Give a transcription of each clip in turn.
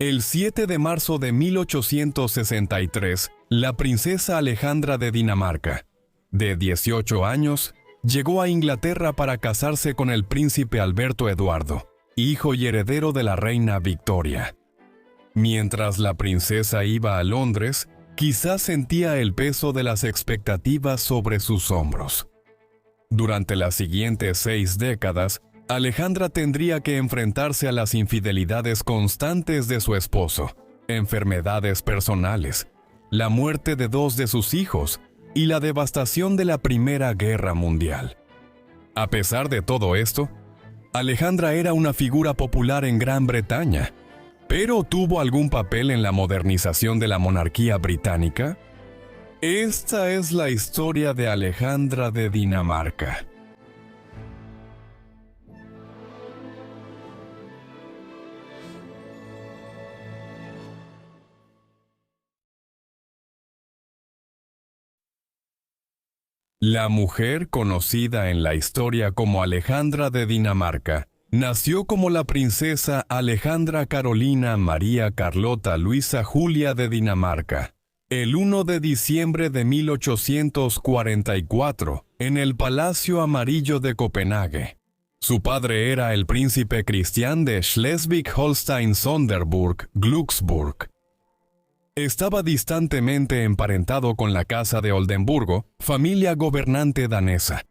El 7 de marzo de 1863, la princesa Alejandra de Dinamarca, de 18 años, llegó a Inglaterra para casarse con el príncipe Alberto Eduardo, hijo y heredero de la reina Victoria. Mientras la princesa iba a Londres, quizás sentía el peso de las expectativas sobre sus hombros. Durante las siguientes 6 décadas, Alejandra tendría que enfrentarse a las infidelidades constantes de su esposo, enfermedades personales, la muerte de 2 de sus hijos y la devastación de la Primera Guerra Mundial. A pesar de todo esto, Alejandra era una figura popular en Gran Bretaña, pero ¿tuvo algún papel en la modernización de la monarquía británica? Esta es la historia de Alejandra de Dinamarca. La mujer conocida en la historia como Alejandra de Dinamarca nació como la princesa Alejandra Carolina María Carlota Luisa Julia de Dinamarca, el 1 de diciembre de 1844, en el Palacio Amarillo de Copenhague. Su padre era el príncipe Cristián de Schleswig-Holstein-Sonderburg-Glücksburg. Estaba distantemente emparentado con la casa de Oldenburgo, familia gobernante danesa.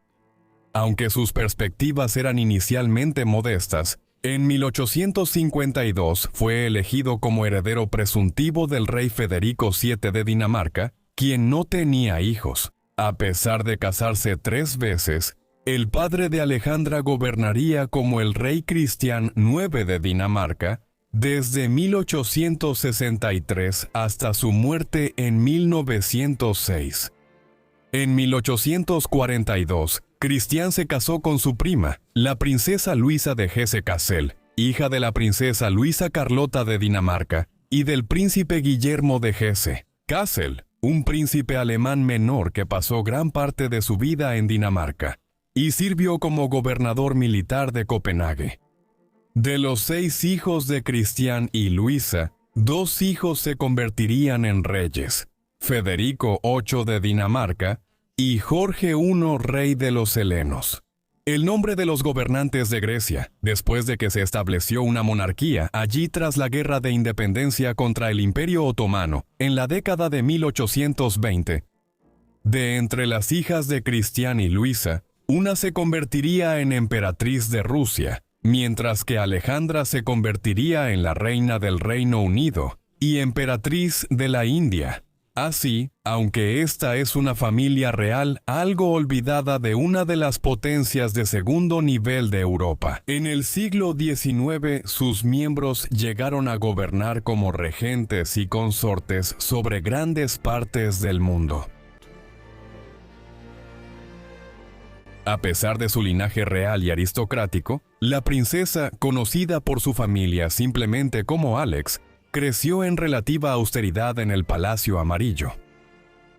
Aunque sus perspectivas eran inicialmente modestas, en 1852 fue elegido como heredero presuntivo del rey Federico VII de Dinamarca, quien no tenía hijos. A pesar de casarse 3 veces, el padre de Alejandra gobernaría como el rey Cristián IX de Dinamarca, desde 1863 hasta su muerte en 1906. En 1842, Cristián se casó con su prima, la princesa Luisa de Hesse-Kassel, hija de la princesa Luisa Carlota de Dinamarca y del príncipe Guillermo de Hesse. Kassel, un príncipe alemán menor que pasó gran parte de su vida en Dinamarca y sirvió como gobernador militar de Copenhague. De los 6 hijos de Cristián y Luisa, 2 hijos se convertirían en reyes: Federico VIII de Dinamarca y Jorge I, rey de los helenos. El nombre de los gobernantes de Grecia, después de que se estableció una monarquía allí tras la Guerra de Independencia contra el Imperio Otomano en la década de 1820. De entre las hijas de Cristián y Luisa, una se convertiría en emperatriz de Rusia, mientras que Alejandra se convertiría en la reina del Reino Unido y emperatriz de la India. Así, aunque esta es una familia real algo olvidada de una de las potencias de segundo nivel de Europa, en el siglo XIX sus miembros llegaron a gobernar como regentes y consortes sobre grandes partes del mundo. A pesar de su linaje real y aristocrático, la princesa, conocida por su familia simplemente como Alex, creció en relativa austeridad en el Palacio Amarillo.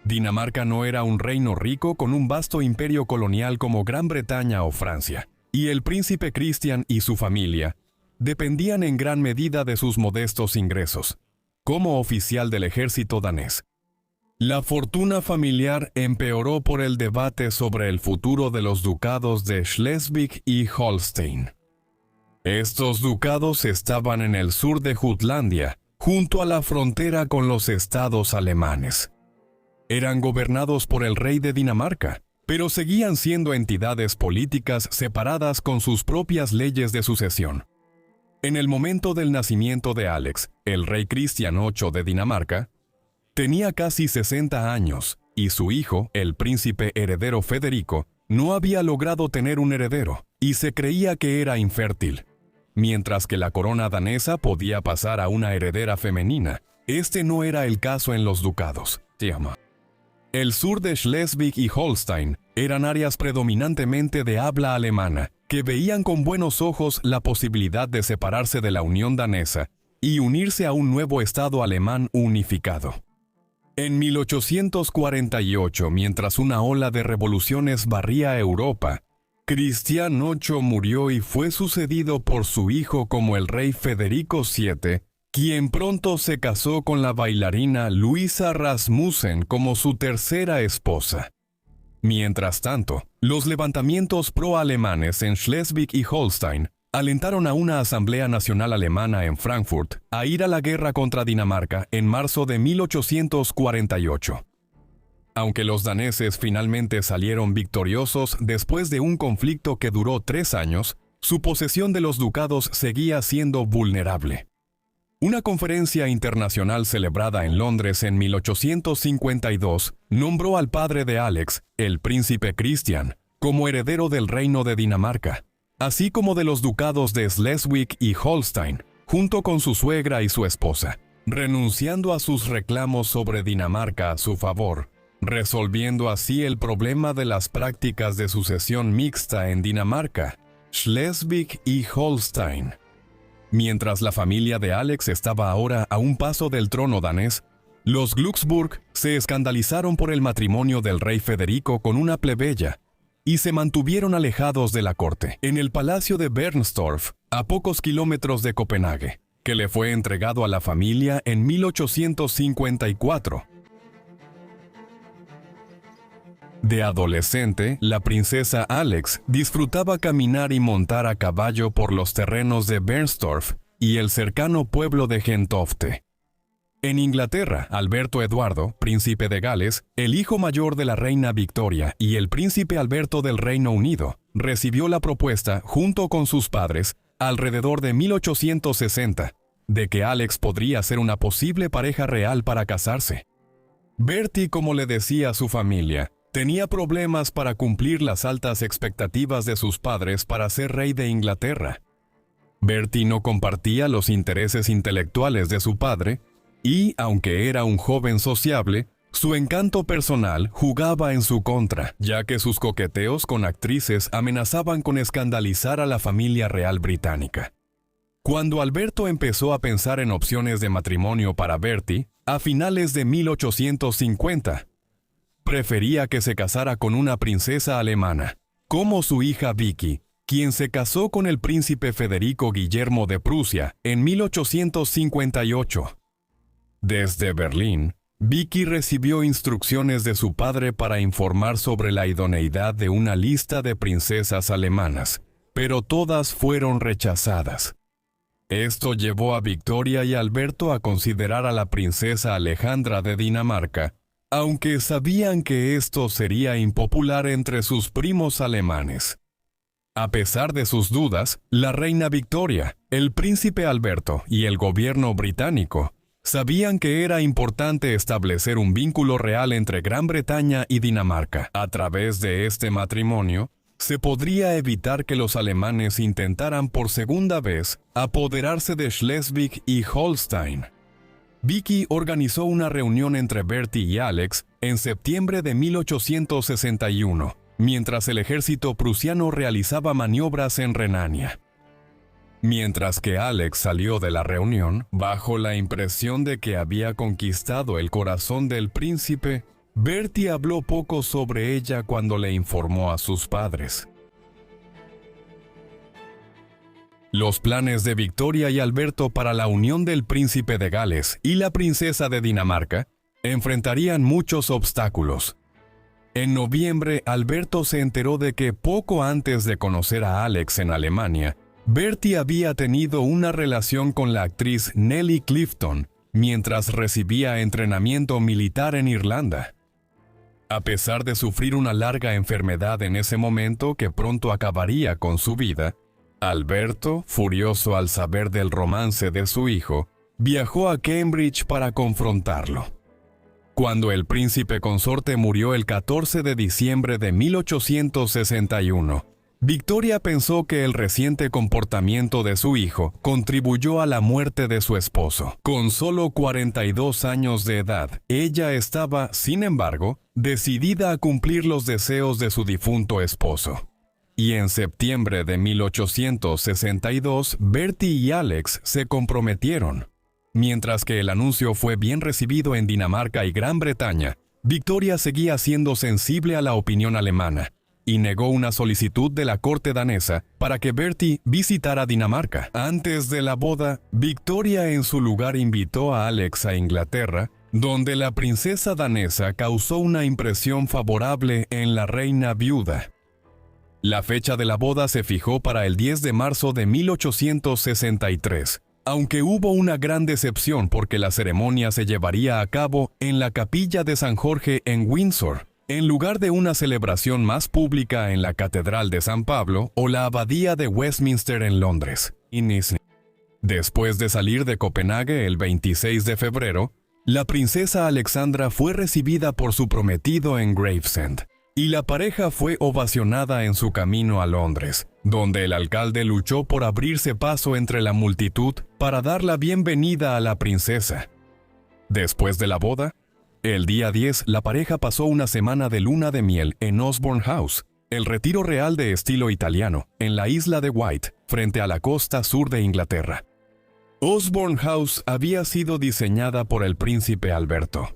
Dinamarca no era un reino rico con un vasto imperio colonial como Gran Bretaña o Francia, y el príncipe Cristián y su familia dependían en gran medida de sus modestos ingresos, como oficial del ejército danés. La fortuna familiar empeoró por el debate sobre el futuro de los ducados de Schleswig y Holstein. Estos ducados estaban en el sur de Jutlandia, junto a la frontera con los estados alemanes. Eran gobernados por el rey de Dinamarca, pero seguían siendo entidades políticas separadas con sus propias leyes de sucesión. En el momento del nacimiento de Alex, el rey Cristián VIII de Dinamarca, tenía casi 60 años, y su hijo, el príncipe heredero Federico, no había logrado tener un heredero, y se creía que era infértil. Mientras que la corona danesa podía pasar a una heredera femenina, este no era el caso en los ducados. El sur de Schleswig y Holstein eran áreas predominantemente de habla alemana, que veían con buenos ojos la posibilidad de separarse de la Unión danesa y unirse a un nuevo estado alemán unificado. En 1848, mientras una ola de revoluciones barría Europa, Cristián VIII murió y fue sucedido por su hijo como el rey Federico VII, quien pronto se casó con la bailarina Luisa Rasmussen como su tercera esposa. Mientras tanto, los levantamientos pro-alemanes en Schleswig y Holstein alentaron a una Asamblea Nacional Alemana en Frankfurt a ir a la guerra contra Dinamarca en marzo de 1848. Aunque los daneses finalmente salieron victoriosos después de un conflicto que duró 3 años, su posesión de los ducados seguía siendo vulnerable. Una conferencia internacional celebrada en Londres en 1852 nombró al padre de Alex, el príncipe Christian, como heredero del reino de Dinamarca, así como de los ducados de Schleswig y Holstein, junto con su suegra y su esposa, renunciando a sus reclamos sobre Dinamarca a su favor, resolviendo así el problema de las prácticas de sucesión mixta en Dinamarca, Schleswig y Holstein. Mientras la familia de Alex estaba ahora a un paso del trono danés, los Glücksburg se escandalizaron por el matrimonio del rey Federico con una plebeya y se mantuvieron alejados de la corte, en el palacio de Bernstorff, a pocos kilómetros de Copenhague, que le fue entregado a la familia en 1854. De adolescente, la princesa Alex disfrutaba caminar y montar a caballo por los terrenos de Bernstorff y el cercano pueblo de Gentofte. En Inglaterra, Alberto Eduardo, príncipe de Gales, el hijo mayor de la reina Victoria y el príncipe Alberto del Reino Unido, recibió la propuesta, junto con sus padres, alrededor de 1860, de que Alex podría ser una posible pareja real para casarse. Bertie, como le decía a su familia, tenía problemas para cumplir las altas expectativas de sus padres para ser rey de Inglaterra. Bertie no compartía los intereses intelectuales de su padre y, aunque era un joven sociable, su encanto personal jugaba en su contra, ya que sus coqueteos con actrices amenazaban con escandalizar a la familia real británica. Cuando Alberto empezó a pensar en opciones de matrimonio para Bertie, a finales de 1850, prefería que se casara con una princesa alemana, como su hija Vicky, quien se casó con el príncipe Federico Guillermo de Prusia en 1858. Desde Berlín, Vicky recibió instrucciones de su padre para informar sobre la idoneidad de una lista de princesas alemanas, pero todas fueron rechazadas. Esto llevó a Victoria y Alberto a considerar a la princesa Alejandra de Dinamarca, aunque sabían que esto sería impopular entre sus primos alemanes. A pesar de sus dudas, la reina Victoria, el príncipe Alberto y el gobierno británico sabían que era importante establecer un vínculo real entre Gran Bretaña y Dinamarca. A través de este matrimonio, se podría evitar que los alemanes intentaran por segunda vez apoderarse de Schleswig y Holstein. Vicky organizó una reunión entre Bertie y Alex en septiembre de 1861, mientras el ejército prusiano realizaba maniobras en Renania. Mientras que Alex salió de la reunión, bajo la impresión de que había conquistado el corazón del príncipe, Bertie habló poco sobre ella cuando le informó a sus padres. Los planes de Victoria y Alberto para la unión del príncipe de Gales y la princesa de Dinamarca enfrentarían muchos obstáculos. En noviembre, Alberto se enteró de que poco antes de conocer a Alex en Alemania, Bertie había tenido una relación con la actriz Nellie Clifton mientras recibía entrenamiento militar en Irlanda. A pesar de sufrir una larga enfermedad en ese momento que pronto acabaría con su vida, Alberto, furioso al saber del romance de su hijo, viajó a Cambridge para confrontarlo. Cuando el príncipe consorte murió el 14 de diciembre de 1861, Victoria pensó que el reciente comportamiento de su hijo contribuyó a la muerte de su esposo. Con solo 42 años de edad, ella estaba, sin embargo, decidida a cumplir los deseos de su difunto esposo. Y en septiembre de 1862, Bertie y Alex se comprometieron. Mientras que el anuncio fue bien recibido en Dinamarca y Gran Bretaña, Victoria seguía siendo sensible a la opinión alemana, y negó una solicitud de la corte danesa para que Bertie visitara Dinamarca. Antes de la boda, Victoria en su lugar invitó a Alex a Inglaterra, donde la princesa danesa causó una impresión favorable en la reina viuda. La fecha de la boda se fijó para el 10 de marzo de 1863, aunque hubo una gran decepción porque la ceremonia se llevaría a cabo en la capilla de San Jorge en Windsor, en lugar de una celebración más pública en la Catedral de San Pablo o la Abadía de Westminster en Londres. Después de salir de Copenhague el 26 de febrero, la princesa Alexandra fue recibida por su prometido en Gravesend, y la pareja fue ovacionada en su camino a Londres, donde el alcalde luchó por abrirse paso entre la multitud para dar la bienvenida a la princesa. Después de la boda, el día 10, la pareja pasó una semana de luna de miel en Osborne House, el retiro real de estilo italiano, en la isla de Wight, frente a la costa sur de Inglaterra. Osborne House había sido diseñada por el príncipe Alberto.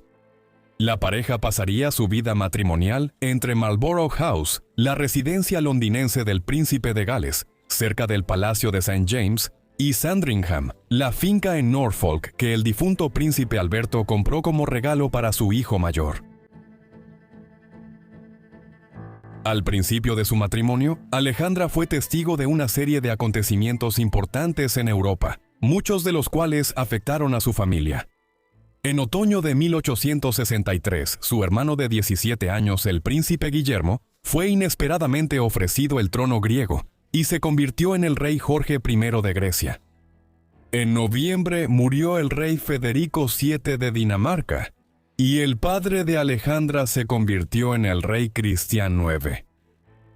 La pareja pasaría su vida matrimonial entre Marlborough House, la residencia londinense del príncipe de Gales, cerca del Palacio de St. James, y Sandringham, la finca en Norfolk que el difunto príncipe Alberto compró como regalo para su hijo mayor. Al principio de su matrimonio, Alejandra fue testigo de una serie de acontecimientos importantes en Europa, muchos de los cuales afectaron a su familia. En otoño de 1863, su hermano de 17 años, el príncipe Guillermo, fue inesperadamente ofrecido el trono griego y se convirtió en el rey Jorge I de Grecia. En noviembre murió el rey Federico VII de Dinamarca, y el padre de Alejandra se convirtió en el rey Cristián IX.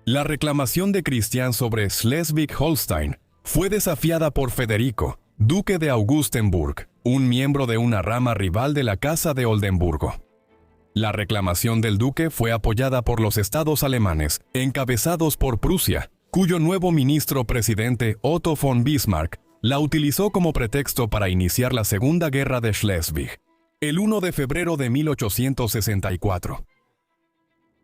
La reclamación de Cristián sobre Schleswig-Holstein fue desafiada por Federico, duque de Augustenburg, un miembro de una rama rival de la Casa de Oldenburgo. La reclamación del duque fue apoyada por los estados alemanes, encabezados por Prusia, cuyo nuevo ministro presidente Otto von Bismarck la utilizó como pretexto para iniciar la Segunda Guerra de Schleswig, el 1 de febrero de 1864.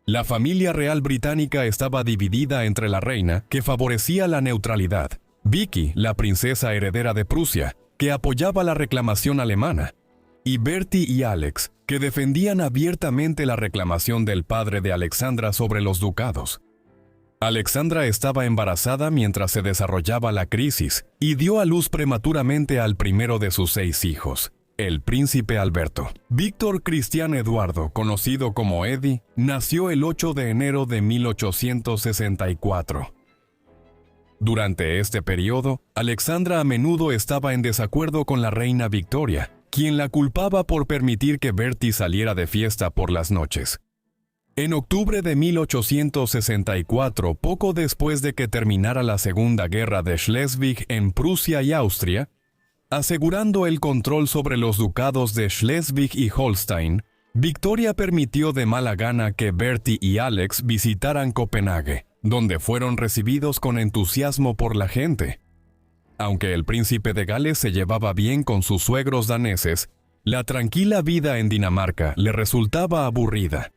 La familia real británica estaba dividida entre la reina, que favorecía la neutralidad, Vicky, la princesa heredera de Prusia, que apoyaba la reclamación alemana, y Bertie y Alex, que defendían abiertamente la reclamación del padre de Alexandra sobre los ducados. Alexandra estaba embarazada mientras se desarrollaba la crisis y dio a luz prematuramente al primero de sus 6 hijos, el príncipe Alberto. Víctor Cristián Eduardo, conocido como Eddie, nació el 8 de enero de 1864. Durante este periodo, Alexandra a menudo estaba en desacuerdo con la reina Victoria, quien la culpaba por permitir que Bertie saliera de fiesta por las noches. En octubre de 1864, poco después de que terminara la Segunda Guerra de Schleswig en Prusia y Austria, asegurando el control sobre los ducados de Schleswig y Holstein, Victoria permitió de mala gana que Bertie y Alex visitaran Copenhague, donde fueron recibidos con entusiasmo por la gente. Aunque el príncipe de Gales se llevaba bien con sus suegros daneses, la tranquila vida en Dinamarca le resultaba aburrida.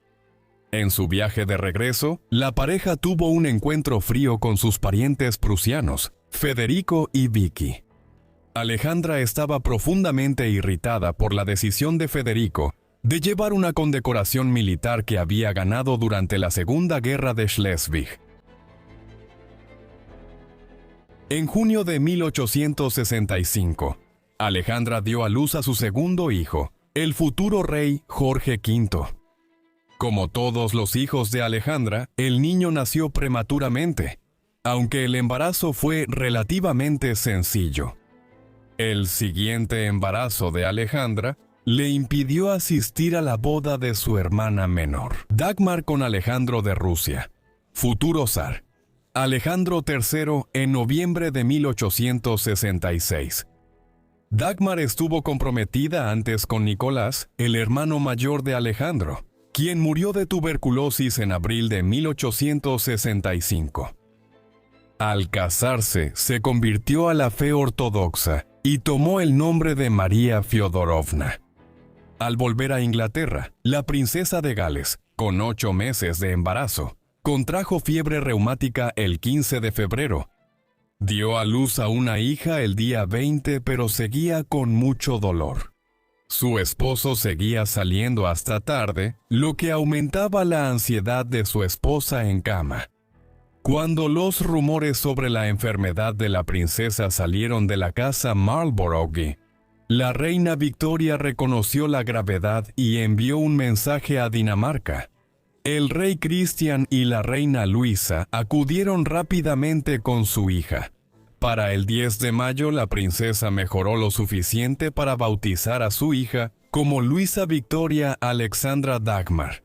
En su viaje de regreso, la pareja tuvo un encuentro frío con sus parientes prusianos, Federico y Vicky. Alejandra estaba profundamente irritada por la decisión de Federico de llevar una condecoración militar que había ganado durante la Segunda Guerra de Schleswig. En junio de 1865, Alejandra dio a luz a su segundo hijo, el futuro rey Jorge V. Como todos los hijos de Alejandra, el niño nació prematuramente, aunque el embarazo fue relativamente sencillo. El siguiente embarazo de Alejandra le impidió asistir a la boda de su hermana menor, Dagmar, con Alejandro de Rusia, futuro zar, Alejandro III, en noviembre de 1866. Dagmar estuvo comprometida antes con Nicolás, el hermano mayor de Alejandro, quien murió de tuberculosis en abril de 1865. Al casarse, se convirtió a la fe ortodoxa y tomó el nombre de María Fiodorovna. Al volver a Inglaterra, la princesa de Gales, con 8 meses de embarazo, contrajo fiebre reumática el 15 de febrero. Dio a luz a una hija el día 20, pero seguía con mucho dolor. Su esposo seguía saliendo hasta tarde, lo que aumentaba la ansiedad de su esposa en cama. Cuando los rumores sobre la enfermedad de la princesa salieron de la casa Marlborough, la reina Victoria reconoció la gravedad y envió un mensaje a Dinamarca. El rey Cristian y la reina Luisa acudieron rápidamente con su hija. Para el 10 de mayo, la princesa mejoró lo suficiente para bautizar a su hija como Luisa Victoria Alexandra Dagmar.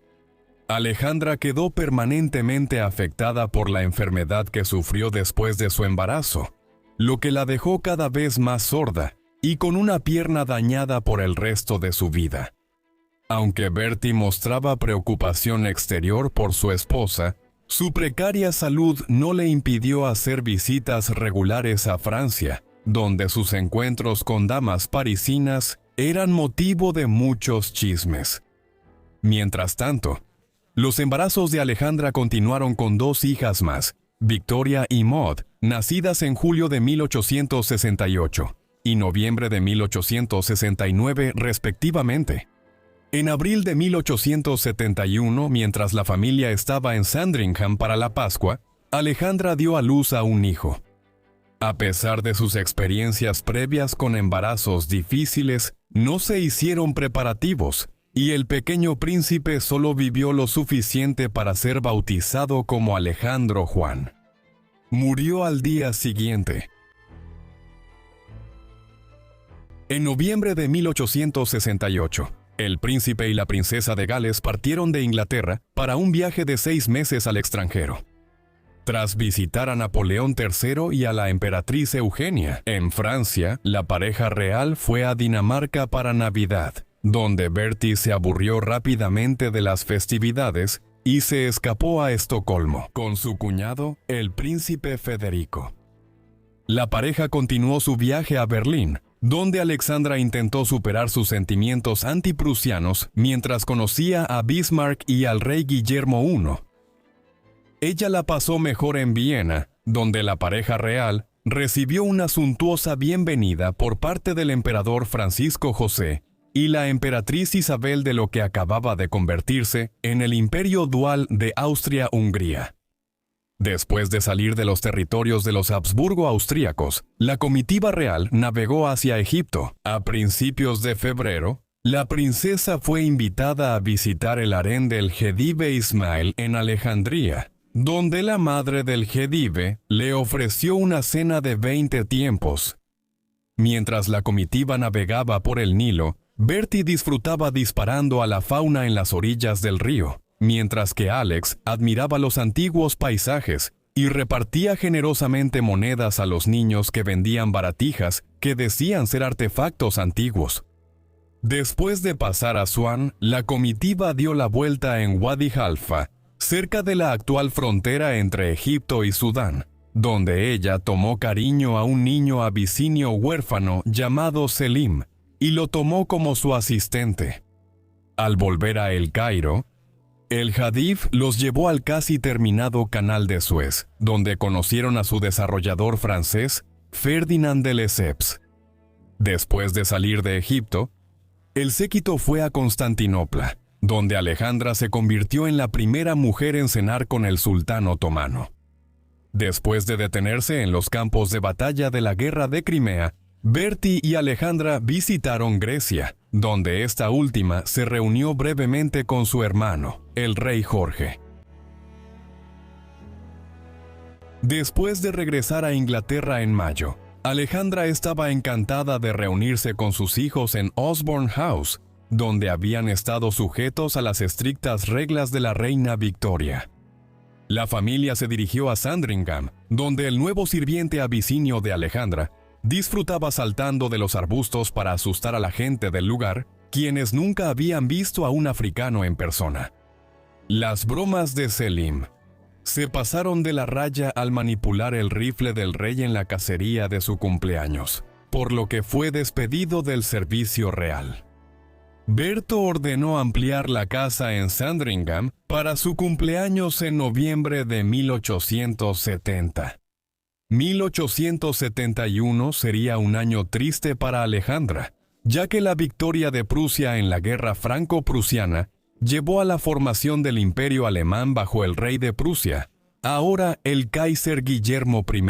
Alejandra quedó permanentemente afectada por la enfermedad que sufrió después de su embarazo, lo que la dejó cada vez más sorda y con una pierna dañada por el resto de su vida. Aunque Bertie mostraba preocupación exterior por su esposa, su precaria salud no le impidió hacer visitas regulares a Francia, donde sus encuentros con damas parisinas eran motivo de muchos chismes. Mientras tanto, los embarazos de Alejandra continuaron con 2 hijas más, Victoria y Maud, nacidas en julio de 1868 y noviembre de 1869 respectivamente. En abril de 1871, mientras la familia estaba en Sandringham para la Pascua, Alejandra dio a luz a un hijo. A pesar de sus experiencias previas con embarazos difíciles, no se hicieron preparativos, y el pequeño príncipe solo vivió lo suficiente para ser bautizado como Alejandro Juan. Murió al día siguiente. En noviembre de 1868, el príncipe y la princesa de Gales partieron de Inglaterra para un viaje de 6 meses al extranjero. Tras visitar a Napoleón III y a la emperatriz Eugenia en Francia, la pareja real fue a Dinamarca para Navidad, donde Bertie se aburrió rápidamente de las festividades y se escapó a Estocolmo con su cuñado, el príncipe Federico. La pareja continuó su viaje a Berlín, donde Alexandra intentó superar sus sentimientos antiprusianos mientras conocía a Bismarck y al rey Guillermo I. Ella la pasó mejor en Viena, donde la pareja real recibió una suntuosa bienvenida por parte del emperador Francisco José y la emperatriz Isabel de lo que acababa de convertirse en el imperio dual de Austria-Hungría. Después de salir de los territorios de los Habsburgo austríacos, la comitiva real navegó hacia Egipto. A principios de febrero, la princesa fue invitada a visitar el harén del Jedive Ismael en Alejandría, donde la madre del Jedive le ofreció una cena de 20 tiempos. Mientras la comitiva navegaba por el Nilo, Bertie disfrutaba disparando a la fauna en las orillas del río, mientras que Alex admiraba los antiguos paisajes y repartía generosamente monedas a los niños que vendían baratijas que decían ser artefactos antiguos. Después de pasar a Asuán, la comitiva dio la vuelta en Wadi Halfa, cerca de la actual frontera entre Egipto y Sudán, donde ella tomó cariño a un niño abisinio huérfano llamado Selim y lo tomó como su asistente. Al volver a El Cairo, el Jadif los llevó al casi terminado Canal de Suez, donde conocieron a su desarrollador francés, Ferdinand de Lesseps. Después de salir de Egipto, el séquito fue a Constantinopla, donde Alejandra se convirtió en la primera mujer en cenar con el sultán otomano. Después de detenerse en los campos de batalla de la Guerra de Crimea, Bertie y Alejandra visitaron Grecia, donde esta última se reunió brevemente con su hermano, el rey Jorge. Después de regresar a Inglaterra en mayo, Alejandra estaba encantada de reunirse con sus hijos en Osborne House, donde habían estado sujetos a las estrictas reglas de la reina Victoria. La familia se dirigió a Sandringham, donde el nuevo sirviente abisinio de Alejandra disfrutaba saltando de los arbustos para asustar a la gente del lugar, quienes nunca habían visto a un africano en persona. Las bromas de Selim se pasaron de la raya al manipular el rifle del rey en la cacería de su cumpleaños, por lo que fue despedido del servicio real. Berto ordenó ampliar la casa en Sandringham para su cumpleaños en noviembre de 1870. 1871 sería un año triste para Alejandra, ya que la victoria de Prusia en la guerra franco-prusiana llevó a la formación del Imperio alemán bajo el rey de Prusia, ahora el Kaiser Guillermo I.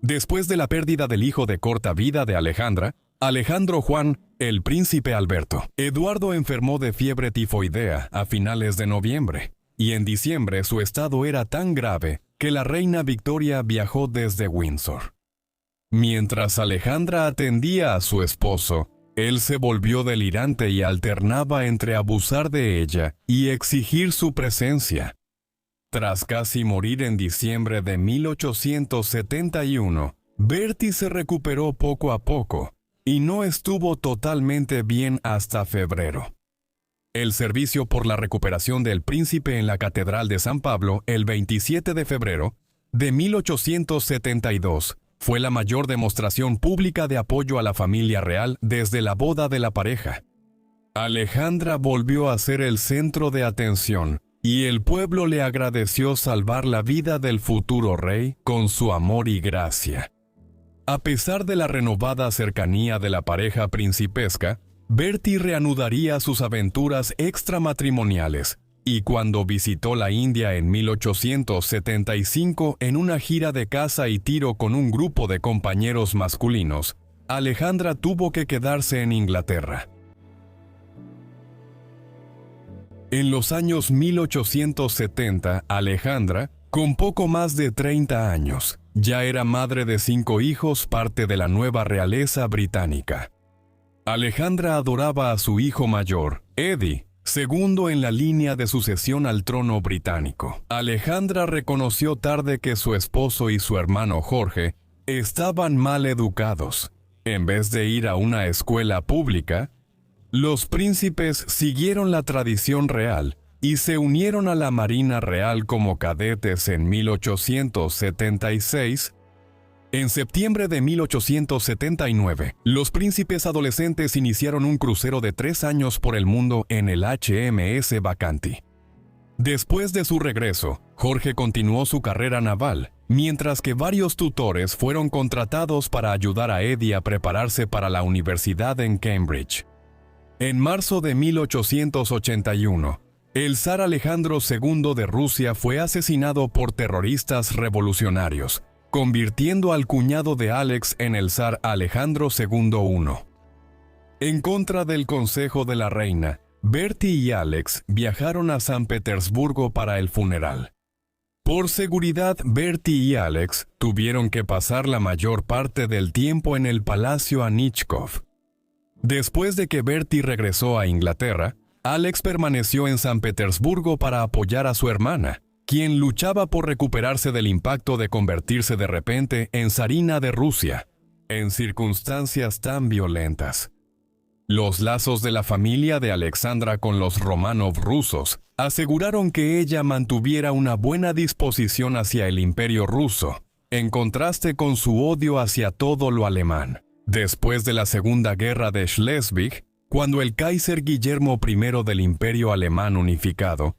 Después de la pérdida del hijo de corta vida de Alejandra, Alejandro Juan, el príncipe Alberto, Eduardo enfermó de fiebre tifoidea a finales de noviembre, y en diciembre su estado era tan grave que la reina Victoria viajó desde Windsor. Mientras Alejandra atendía a su esposo, él se volvió delirante y alternaba entre abusar de ella y exigir su presencia. Tras casi morir en diciembre de 1871, Bertie se recuperó poco a poco y no estuvo totalmente bien hasta febrero. El servicio por la recuperación del príncipe en la Catedral de San Pablo el 27 de febrero de 1872 fue la mayor demostración pública de apoyo a la familia real desde la boda de la pareja. Alejandra volvió a ser el centro de atención y el pueblo le agradeció salvar la vida del futuro rey con su amor y gracia. A pesar de la renovada cercanía de la pareja principesca, Bertie reanudaría sus aventuras extramatrimoniales, y cuando visitó la India en 1875 en una gira de caza y tiro con un grupo de compañeros masculinos, Alejandra tuvo que quedarse en Inglaterra. En los años 1870, Alejandra, con poco más de 30 años, ya era madre de 5 hijos, parte de la nueva realeza británica. Alejandra adoraba a su hijo mayor, Eddie, segundo en la línea de sucesión al trono británico. Alejandra reconoció tarde que su esposo y su hermano Jorge estaban mal educados. En vez de ir a una escuela pública, los príncipes siguieron la tradición real y se unieron a la Marina Real como cadetes en 1876. En septiembre de 1879, los príncipes adolescentes iniciaron un crucero de 3 años por el mundo en el HMS Bacanti. Después de su regreso, Jorge continuó su carrera naval, mientras que varios tutores fueron contratados para ayudar a Eddie a prepararse para la universidad en Cambridge. En marzo de 1881, el zar Alejandro II de Rusia fue asesinado por terroristas revolucionarios, convirtiendo al cuñado de Alex en el zar Alejandro II I. En contra del consejo de la reina, Bertie y Alex viajaron a San Petersburgo para el funeral. Por seguridad, Bertie y Alex tuvieron que pasar la mayor parte del tiempo en el Palacio Anichkov. Después de que Bertie regresó a Inglaterra, Alex permaneció en San Petersburgo para apoyar a su hermana, quien luchaba por recuperarse del impacto de convertirse de repente en zarina de Rusia, en circunstancias tan violentas. Los lazos de la familia de Alexandra con los Romanov rusos aseguraron que ella mantuviera una buena disposición hacia el Imperio ruso, en contraste con su odio hacia todo lo alemán. Después de la Segunda Guerra de Schleswig, cuando el Kaiser Guillermo I del Imperio Alemán unificado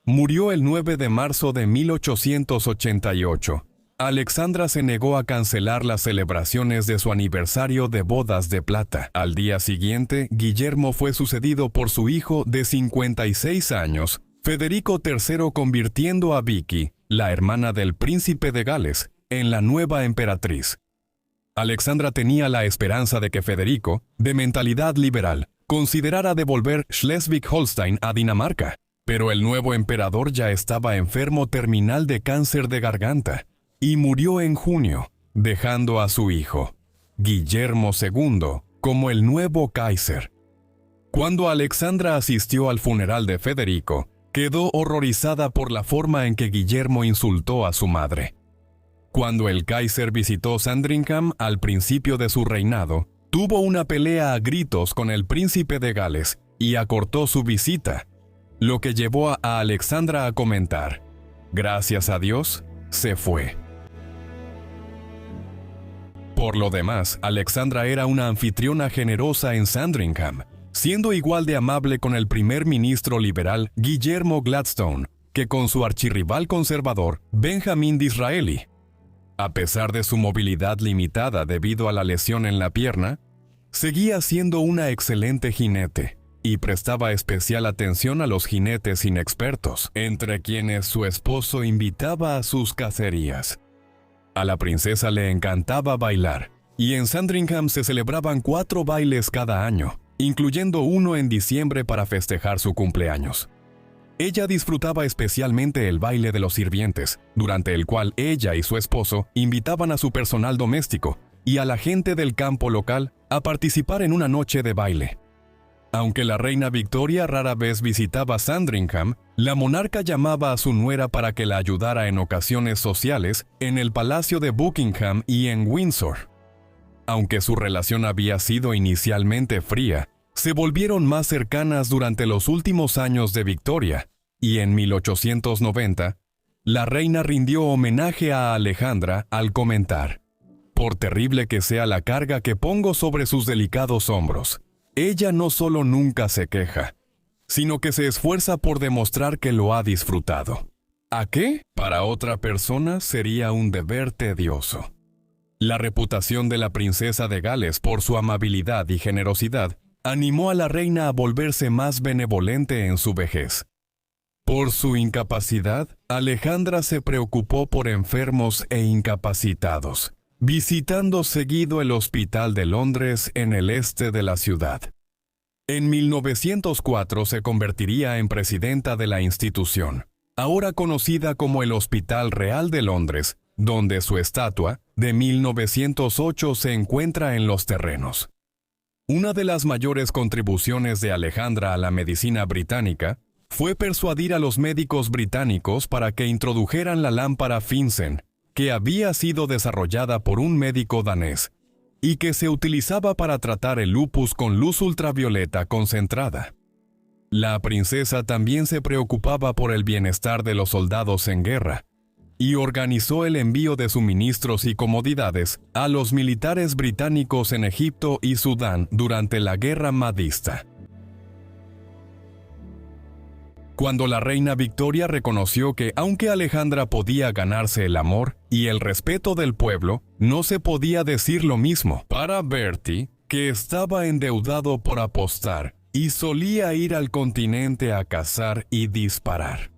murió el 9 de marzo de 1888, Alexandra se negó a cancelar las celebraciones de su aniversario de bodas de plata. Al día siguiente, Guillermo fue sucedido por su hijo de 56 años, Federico III, convirtiendo a Vicky, la hermana del príncipe de Gales, en la nueva emperatriz. Alexandra tenía la esperanza de que Federico, de mentalidad liberal, considerara devolver Schleswig-Holstein a Dinamarca, pero el nuevo emperador ya estaba enfermo terminal de cáncer de garganta y murió en junio, dejando a su hijo, Guillermo II, como el nuevo Kaiser. Cuando Alexandra asistió al funeral de Federico, quedó horrorizada por la forma en que Guillermo insultó a su madre. Cuando el Kaiser visitó Sandringham al principio de su reinado, tuvo una pelea a gritos con el príncipe de Gales y acortó su visita, lo que llevó a Alexandra a comentar: «Gracias a Dios, se fue». Por lo demás, Alexandra era una anfitriona generosa en Sandringham, siendo igual de amable con el primer ministro liberal Guillermo Gladstone que con su archirrival conservador Benjamin Disraeli. A pesar de su movilidad limitada debido a la lesión en la pierna, seguía siendo una excelente jinete y prestaba especial atención a los jinetes inexpertos, entre quienes su esposo invitaba a sus cacerías. A la princesa le encantaba bailar, y en Sandringham se celebraban 4 bailes cada año, incluyendo uno en diciembre para festejar su cumpleaños. Ella disfrutaba especialmente el baile de los sirvientes, durante el cual ella y su esposo invitaban a su personal doméstico y a la gente del campo local a participar en una noche de baile. Aunque la reina Victoria rara vez visitaba Sandringham, la monarca llamaba a su nuera para que la ayudara en ocasiones sociales en el Palacio de Buckingham y en Windsor. Aunque su relación había sido inicialmente fría, se volvieron más cercanas durante los últimos años de Victoria, y en 1890, la reina rindió homenaje a Alejandra al comentar: «Por terrible que sea la carga que pongo sobre sus delicados hombros, ella no solo nunca se queja, sino que se esfuerza por demostrar que lo ha disfrutado. ¿A qué? Para otra persona sería un deber tedioso». La reputación de la princesa de Gales por su amabilidad y generosidad animó a la reina a volverse más benevolente en su vejez. Por su incapacidad, Alejandra se preocupó por enfermos e incapacitados, visitando seguido el Hospital de Londres en el este de la ciudad. En 1904 se convertiría en presidenta de la institución, ahora conocida como el Hospital Real de Londres, donde su estatua, de 1908, se encuentra en los terrenos. Una de las mayores contribuciones de Alejandra a la medicina británica fue persuadir a los médicos británicos para que introdujeran la lámpara Finsen, que había sido desarrollada por un médico danés, y que se utilizaba para tratar el lupus con luz ultravioleta concentrada. La princesa también se preocupaba por el bienestar de los soldados en guerra, y organizó el envío de suministros y comodidades a los militares británicos en Egipto y Sudán durante la guerra mahdista. Cuando la reina Victoria reconoció que, aunque Alejandra podía ganarse el amor y el respeto del pueblo, no se podía decir lo mismo para Bertie, que estaba endeudado por apostar y solía ir al continente a cazar y disparar.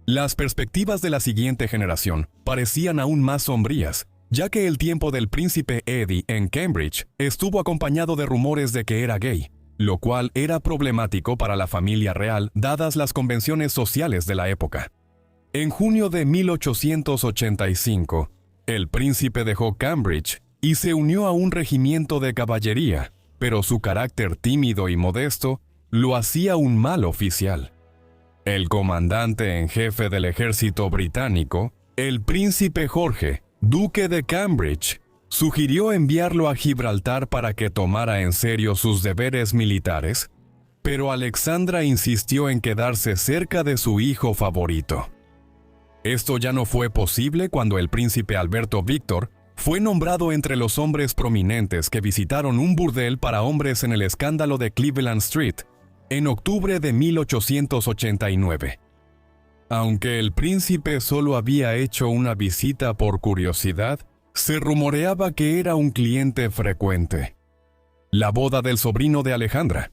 Las perspectivas de la siguiente generación parecían aún más sombrías, ya que el tiempo del príncipe Eddie en Cambridge estuvo acompañado de rumores de que era gay, lo cual era problemático para la familia real dadas las convenciones sociales de la época. En junio de 1885, el príncipe dejó Cambridge y se unió a un regimiento de caballería, pero su carácter tímido y modesto lo hacía un mal oficial. El comandante en jefe del ejército británico, el príncipe Jorge, duque de Cambridge, sugirió enviarlo a Gibraltar para que tomara en serio sus deberes militares, pero Alexandra insistió en quedarse cerca de su hijo favorito. Esto ya no fue posible cuando el príncipe Alberto Víctor fue nombrado entre los hombres prominentes que visitaron un burdel para hombres en el escándalo de Cleveland Street, en octubre de 1889. Aunque el príncipe solo había hecho una visita por curiosidad, se rumoreaba que era un cliente frecuente. La boda del sobrino de Alejandra,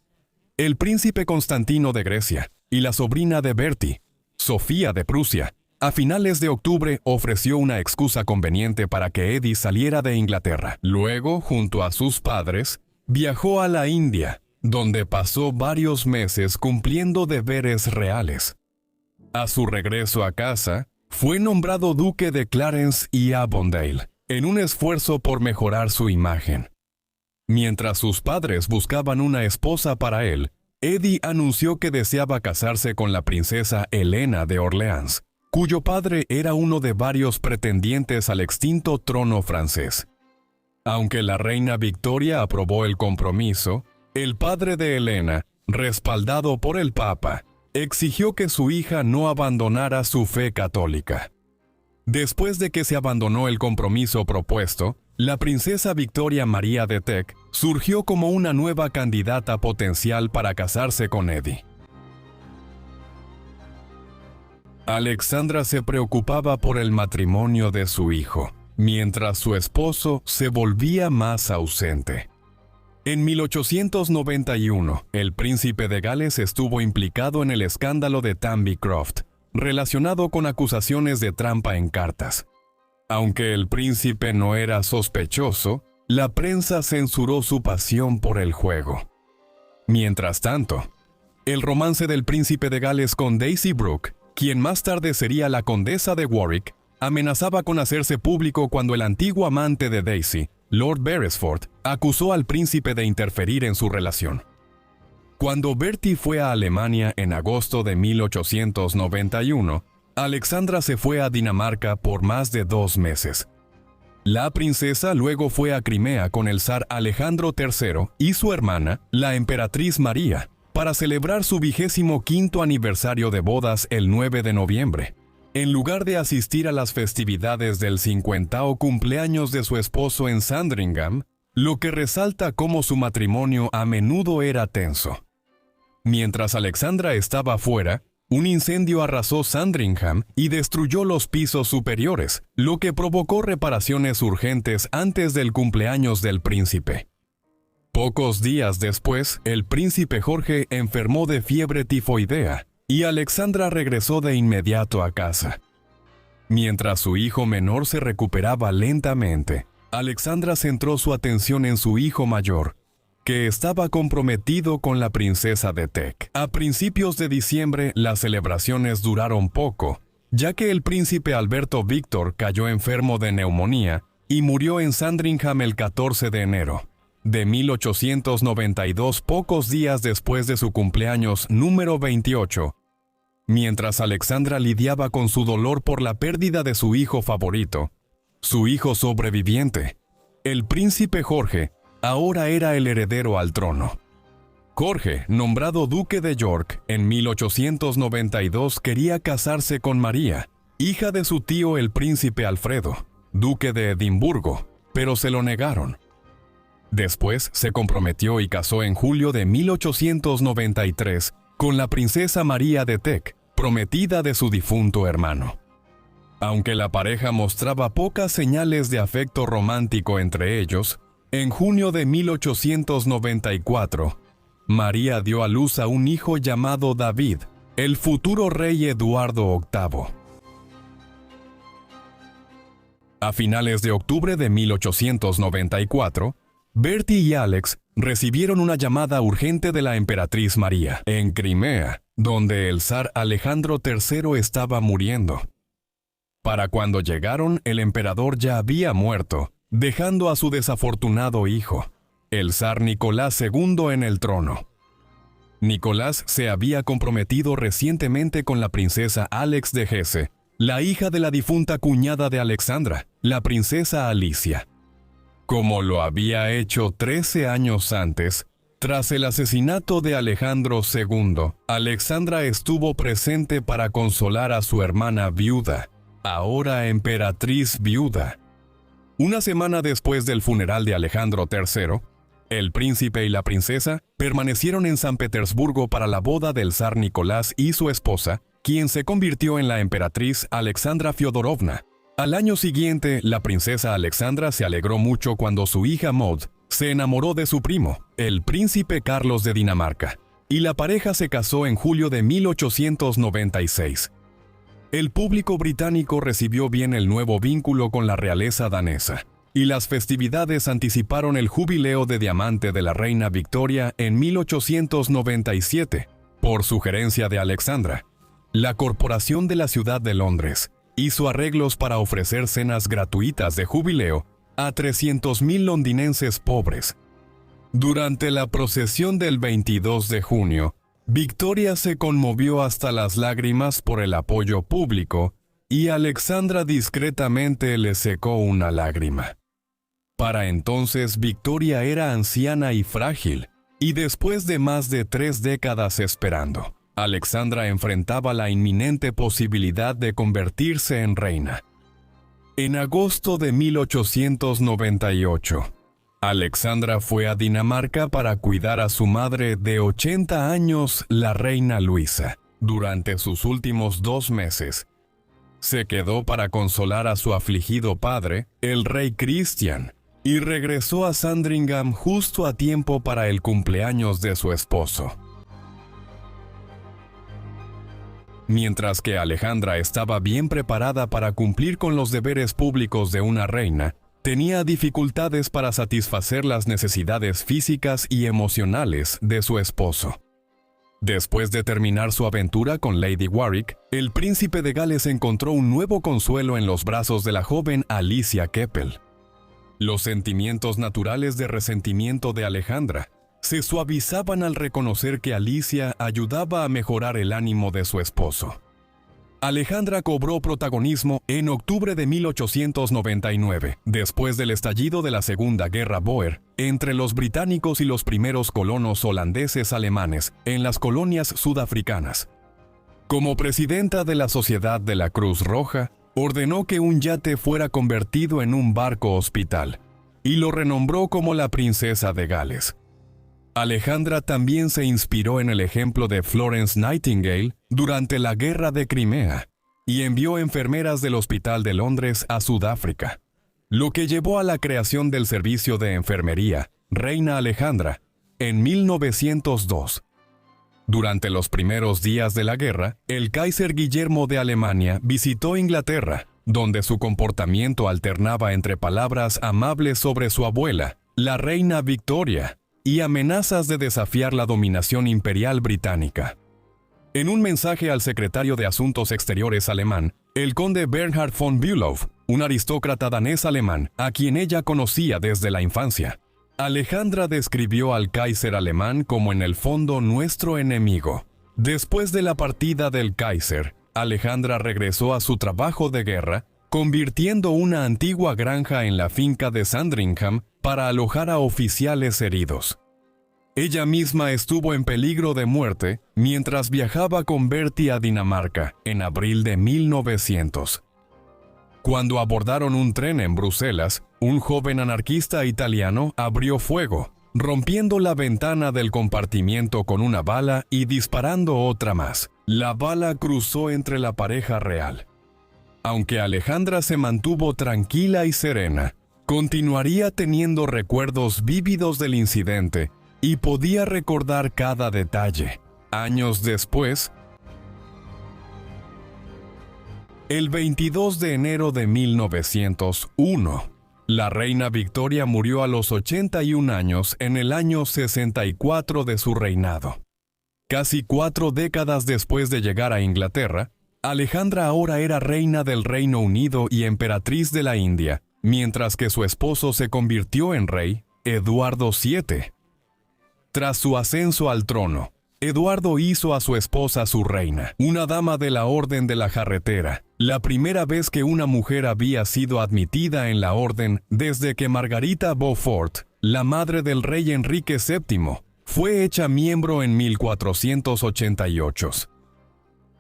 el príncipe Constantino de Grecia, y la sobrina de Bertie, Sofía de Prusia, a finales de octubre ofreció una excusa conveniente para que Eddie saliera de Inglaterra. Luego, junto a sus padres, viajó a la India, donde pasó varios meses cumpliendo deberes reales. A su regreso a casa, fue nombrado duque de Clarence y Avondale, en un esfuerzo por mejorar su imagen. Mientras sus padres buscaban una esposa para él, Eddie anunció que deseaba casarse con la princesa Helena de Orleans, cuyo padre era uno de varios pretendientes al extinto trono francés. Aunque la reina Victoria aprobó el compromiso, el padre de Helena, respaldado por el Papa, exigió que su hija no abandonara su fe católica. Después de que se abandonó el compromiso propuesto, la princesa Victoria María de Teck surgió como una nueva candidata potencial para casarse con Eddie. Alexandra se preocupaba por el matrimonio de su hijo, mientras su esposo se volvía más ausente. En 1891, el príncipe de Gales estuvo implicado en el escándalo de Tamby Croft, relacionado con acusaciones de trampa en cartas. Aunque el príncipe no era sospechoso, la prensa censuró su pasión por el juego. Mientras tanto, el romance del príncipe de Gales con Daisy Brooke, quien más tarde sería la condesa de Warwick, amenazaba con hacerse público cuando el antiguo amante de Daisy, Lord Beresford, acusó al príncipe de interferir en su relación. Cuando Bertie fue a Alemania en agosto de 1891, Alexandra se fue a Dinamarca por más de 2 meses. La princesa luego fue a Crimea con el zar Alejandro III y su hermana, la emperatriz María, para celebrar su 25º aniversario de bodas el 9 de noviembre. En lugar de asistir a las festividades del 50º cumpleaños de su esposo en Sandringham, lo que resalta cómo su matrimonio a menudo era tenso. Mientras Alexandra estaba fuera, un incendio arrasó Sandringham y destruyó los pisos superiores, lo que provocó reparaciones urgentes antes del cumpleaños del príncipe. Pocos días después, el príncipe Jorge enfermó de fiebre tifoidea y Alexandra regresó de inmediato a casa. Mientras su hijo menor se recuperaba lentamente, Alexandra centró su atención en su hijo mayor, que estaba comprometido con la princesa de Teck. A principios de diciembre, las celebraciones duraron poco, ya que el príncipe Alberto Víctor cayó enfermo de neumonía y murió en Sandringham el 14 de enero de 1892, pocos días después de su cumpleaños número 28. Mientras Alexandra lidiaba con su dolor por la pérdida de su hijo favorito, su hijo sobreviviente, el príncipe Jorge, ahora era el heredero al trono. Jorge, nombrado duque de York en 1892, quería casarse con María, hija de su tío el príncipe Alfredo, duque de Edimburgo, pero se lo negaron. Después se comprometió y casó en julio de 1893 con la princesa María de Teck, prometida de su difunto hermano. Aunque la pareja mostraba pocas señales de afecto romántico entre ellos, en junio de 1894, María dio a luz a un hijo llamado David, el futuro rey Eduardo VIII. A finales de octubre de 1894, Bertie y Alex recibieron una llamada urgente de la emperatriz María, en Crimea, donde el zar Alejandro III estaba muriendo. Para cuando llegaron, el emperador ya había muerto, dejando a su desafortunado hijo, el zar Nicolás II, en el trono. Nicolás se había comprometido recientemente con la princesa Alex de Hesse, la hija de la difunta cuñada de Alexandra, la princesa Alicia. Como lo había hecho 13 años antes, tras el asesinato de Alejandro II, Alexandra estuvo presente para consolar a su hermana viuda, ahora emperatriz viuda. Una semana después del funeral de Alejandro III, el príncipe y la princesa permanecieron en San Petersburgo para la boda del zar Nicolás y su esposa, quien se convirtió en la emperatriz Alexandra Fyodorovna. Al año siguiente, la princesa Alexandra se alegró mucho cuando su hija Maud se enamoró de su primo, el príncipe Carlos de Dinamarca, y la pareja se casó en julio de 1896. El público británico recibió bien el nuevo vínculo con la realeza danesa, y las festividades anticiparon el jubileo de diamante de la reina Victoria en 1897, por sugerencia de Alexandra. La Corporación de la Ciudad de Londres hizo arreglos para ofrecer cenas gratuitas de jubileo a 300.000 londinenses pobres. Durante la procesión del 22 de junio, Victoria se conmovió hasta las lágrimas por el apoyo público y Alexandra discretamente le secó una lágrima. Para entonces Victoria era anciana y frágil, y después de más de 3 décadas esperando, Alexandra enfrentaba la inminente posibilidad de convertirse en reina. En agosto de 1898, Alexandra fue a Dinamarca para cuidar a su madre de 80 años, la reina Luisa, durante sus últimos 2 meses. Se quedó para consolar a su afligido padre, el rey Cristian, y regresó a Sandringham justo a tiempo para el cumpleaños de su esposo. Mientras que Alejandra estaba bien preparada para cumplir con los deberes públicos de una reina, tenía dificultades para satisfacer las necesidades físicas y emocionales de su esposo. Después de terminar su aventura con Lady Warwick, el príncipe de Gales encontró un nuevo consuelo en los brazos de la joven Alicia Keppel. Los sentimientos naturales de resentimiento de Alejandra se suavizaban al reconocer que Alicia ayudaba a mejorar el ánimo de su esposo. Alejandra cobró protagonismo en octubre de 1899, después del estallido de la Segunda Guerra Bóer, entre los británicos y los primeros colonos holandeses alemanes en las colonias sudafricanas. Como presidenta de la Sociedad de la Cruz Roja, ordenó que un yate fuera convertido en un barco hospital, y lo renombró como la Princesa de Gales. Alejandra también se inspiró en el ejemplo de Florence Nightingale durante la Guerra de Crimea y envió enfermeras del Hospital de Londres a Sudáfrica, lo que llevó a la creación del servicio de enfermería Reina Alejandra en 1902. Durante los primeros días de la guerra, el Kaiser Guillermo de Alemania visitó Inglaterra, donde su comportamiento alternaba entre palabras amables sobre su abuela, la reina Victoria, y amenazas de desafiar la dominación imperial británica. En un mensaje al secretario de Asuntos Exteriores alemán, el conde Bernhard von Bülow, un aristócrata danés-alemán a quien ella conocía desde la infancia, Alejandra describió al Kaiser alemán como en el fondo nuestro enemigo. Después de la partida del Kaiser, Alejandra regresó a su trabajo de guerra, convirtiendo una antigua granja en la finca de Sandringham para alojar a oficiales heridos. Ella misma estuvo en peligro de muerte mientras viajaba con Bertie a Dinamarca en abril de 1900. Cuando abordaron un tren en Bruselas, un joven anarquista italiano abrió fuego, rompiendo la ventana del compartimiento con una bala y disparando otra más. La bala cruzó entre la pareja real. Aunque Alejandra se mantuvo tranquila y serena, continuaría teniendo recuerdos vívidos del incidente y podía recordar cada detalle. Años después, el 22 de enero de 1901, la reina Victoria murió a los 81 años en el año 64 de su reinado. Casi 4 décadas después de llegar a Inglaterra, Alejandra ahora era reina del Reino Unido y emperatriz de la India, mientras que su esposo se convirtió en rey, Eduardo VII. Tras su ascenso al trono, Eduardo hizo a su esposa su reina, una dama de la Orden de la Jarretera, la primera vez que una mujer había sido admitida en la orden desde que Margarita Beaufort, la madre del rey Enrique VII, fue hecha miembro en 1488.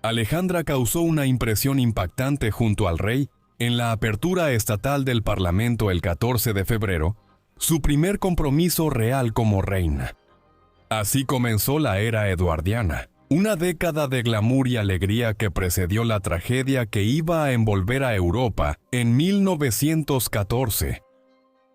Alejandra causó una impresión impactante junto al rey en la apertura estatal del Parlamento el 14 de febrero, su primer compromiso real como reina. Así comenzó la era eduardiana, una década de glamour y alegría que precedió la tragedia que iba a envolver a Europa en 1914.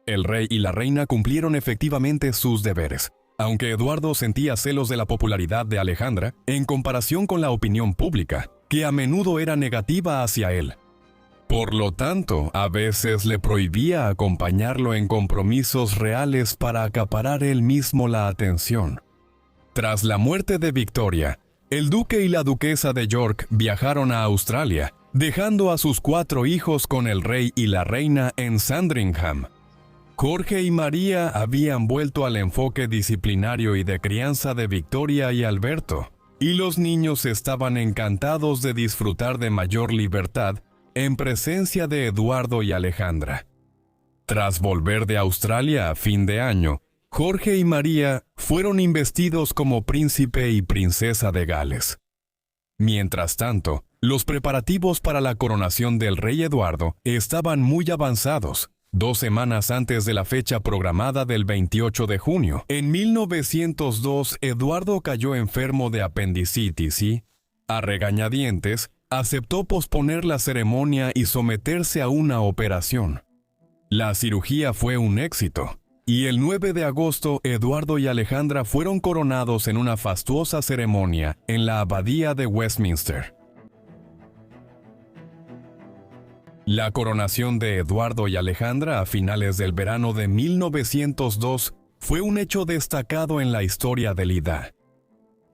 El rey y la reina cumplieron efectivamente sus deberes, aunque Eduardo sentía celos de la popularidad de Alejandra en comparación con la opinión pública, que a menudo era negativa hacia él. Por lo tanto, a veces le prohibía acompañarlo en compromisos reales para acaparar él mismo la atención. Tras la muerte de Victoria, el duque y la duquesa de York viajaron a Australia, dejando a sus 4 hijos con el rey y la reina en Sandringham. Jorge y María habían vuelto al enfoque disciplinario y de crianza de Victoria y Alberto, y los niños estaban encantados de disfrutar de mayor libertad en presencia de Eduardo y Alejandra. Tras volver de Australia a fin de año, Jorge y María fueron investidos como príncipe y princesa de Gales. Mientras tanto, los preparativos para la coronación del rey Eduardo estaban muy avanzados. 2 semanas antes de la fecha programada del 28 de junio, en 1902, Eduardo cayó enfermo de apendicitis y, a regañadientes, aceptó posponer la ceremonia y someterse a una operación. La cirugía fue un éxito, y el 9 de agosto Eduardo y Alejandra fueron coronados en una fastuosa ceremonia en la abadía de Westminster. La coronación de Eduardo y Alejandra a finales del verano de 1902 fue un hecho destacado en la historia del IDA.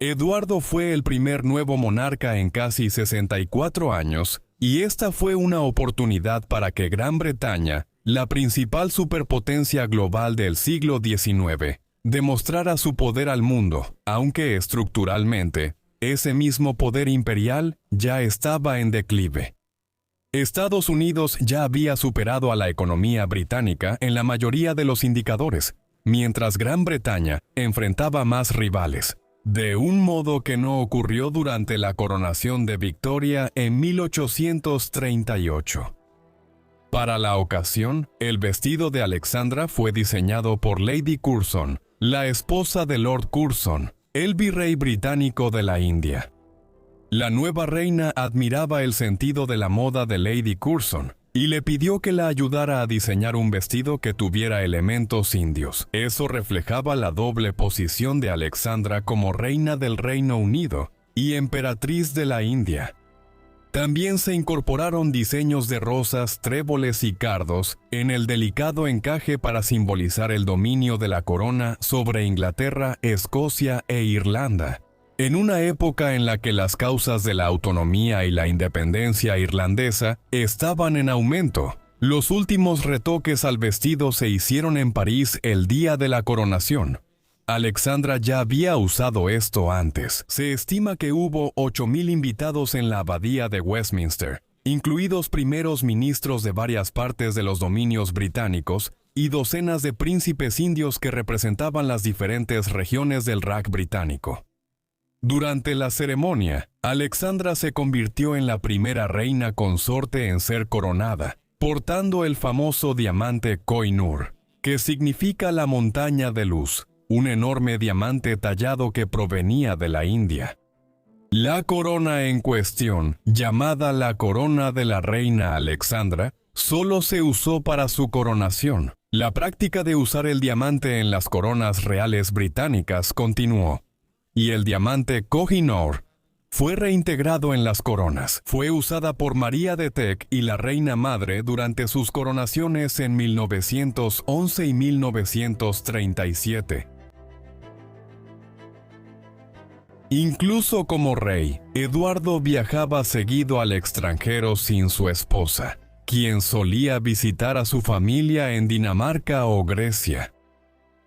Eduardo fue el primer nuevo monarca en casi 64 años, y esta fue una oportunidad para que Gran Bretaña, la principal superpotencia global del siglo XIX, demostrara su poder al mundo, aunque estructuralmente, ese mismo poder imperial ya estaba en declive. Estados Unidos ya había superado a la economía británica en la mayoría de los indicadores, mientras Gran Bretaña enfrentaba más rivales, de un modo que no ocurrió durante la coronación de Victoria en 1838. Para la ocasión, el vestido de Alexandra fue diseñado por Lady Curzon, la esposa de Lord Curzon, el virrey británico de la India. La nueva reina admiraba el sentido de la moda de Lady Curzon y le pidió que la ayudara a diseñar un vestido que tuviera elementos indios. Eso reflejaba la doble posición de Alexandra como reina del Reino Unido y emperatriz de la India. También se incorporaron diseños de rosas, tréboles y cardos en el delicado encaje para simbolizar el dominio de la corona sobre Inglaterra, Escocia e Irlanda. En una época en la que las causas de la autonomía y la independencia irlandesa estaban en aumento, los últimos retoques al vestido se hicieron en París el día de la coronación. Alexandra ya había usado esto antes. Se estima que hubo 8,000 invitados en la abadía de Westminster, incluidos primeros ministros de varias partes de los dominios británicos y docenas de príncipes indios que representaban las diferentes regiones del Raj británico. Durante la ceremonia, Alexandra se convirtió en la primera reina consorte en ser coronada, portando el famoso diamante Koh-i-Noor, que significa la montaña de luz, un enorme diamante tallado que provenía de la India. La corona en cuestión, llamada la corona de la reina Alexandra, solo se usó para su coronación. La práctica de usar el diamante en las coronas reales británicas continuó, y el diamante Koh-i-Noor fue reintegrado en las coronas. Fue usada por María de Teck y la reina madre durante sus coronaciones en 1911 y 1937. Incluso como rey, Eduardo viajaba seguido al extranjero sin su esposa, quien solía visitar a su familia en Dinamarca o Grecia.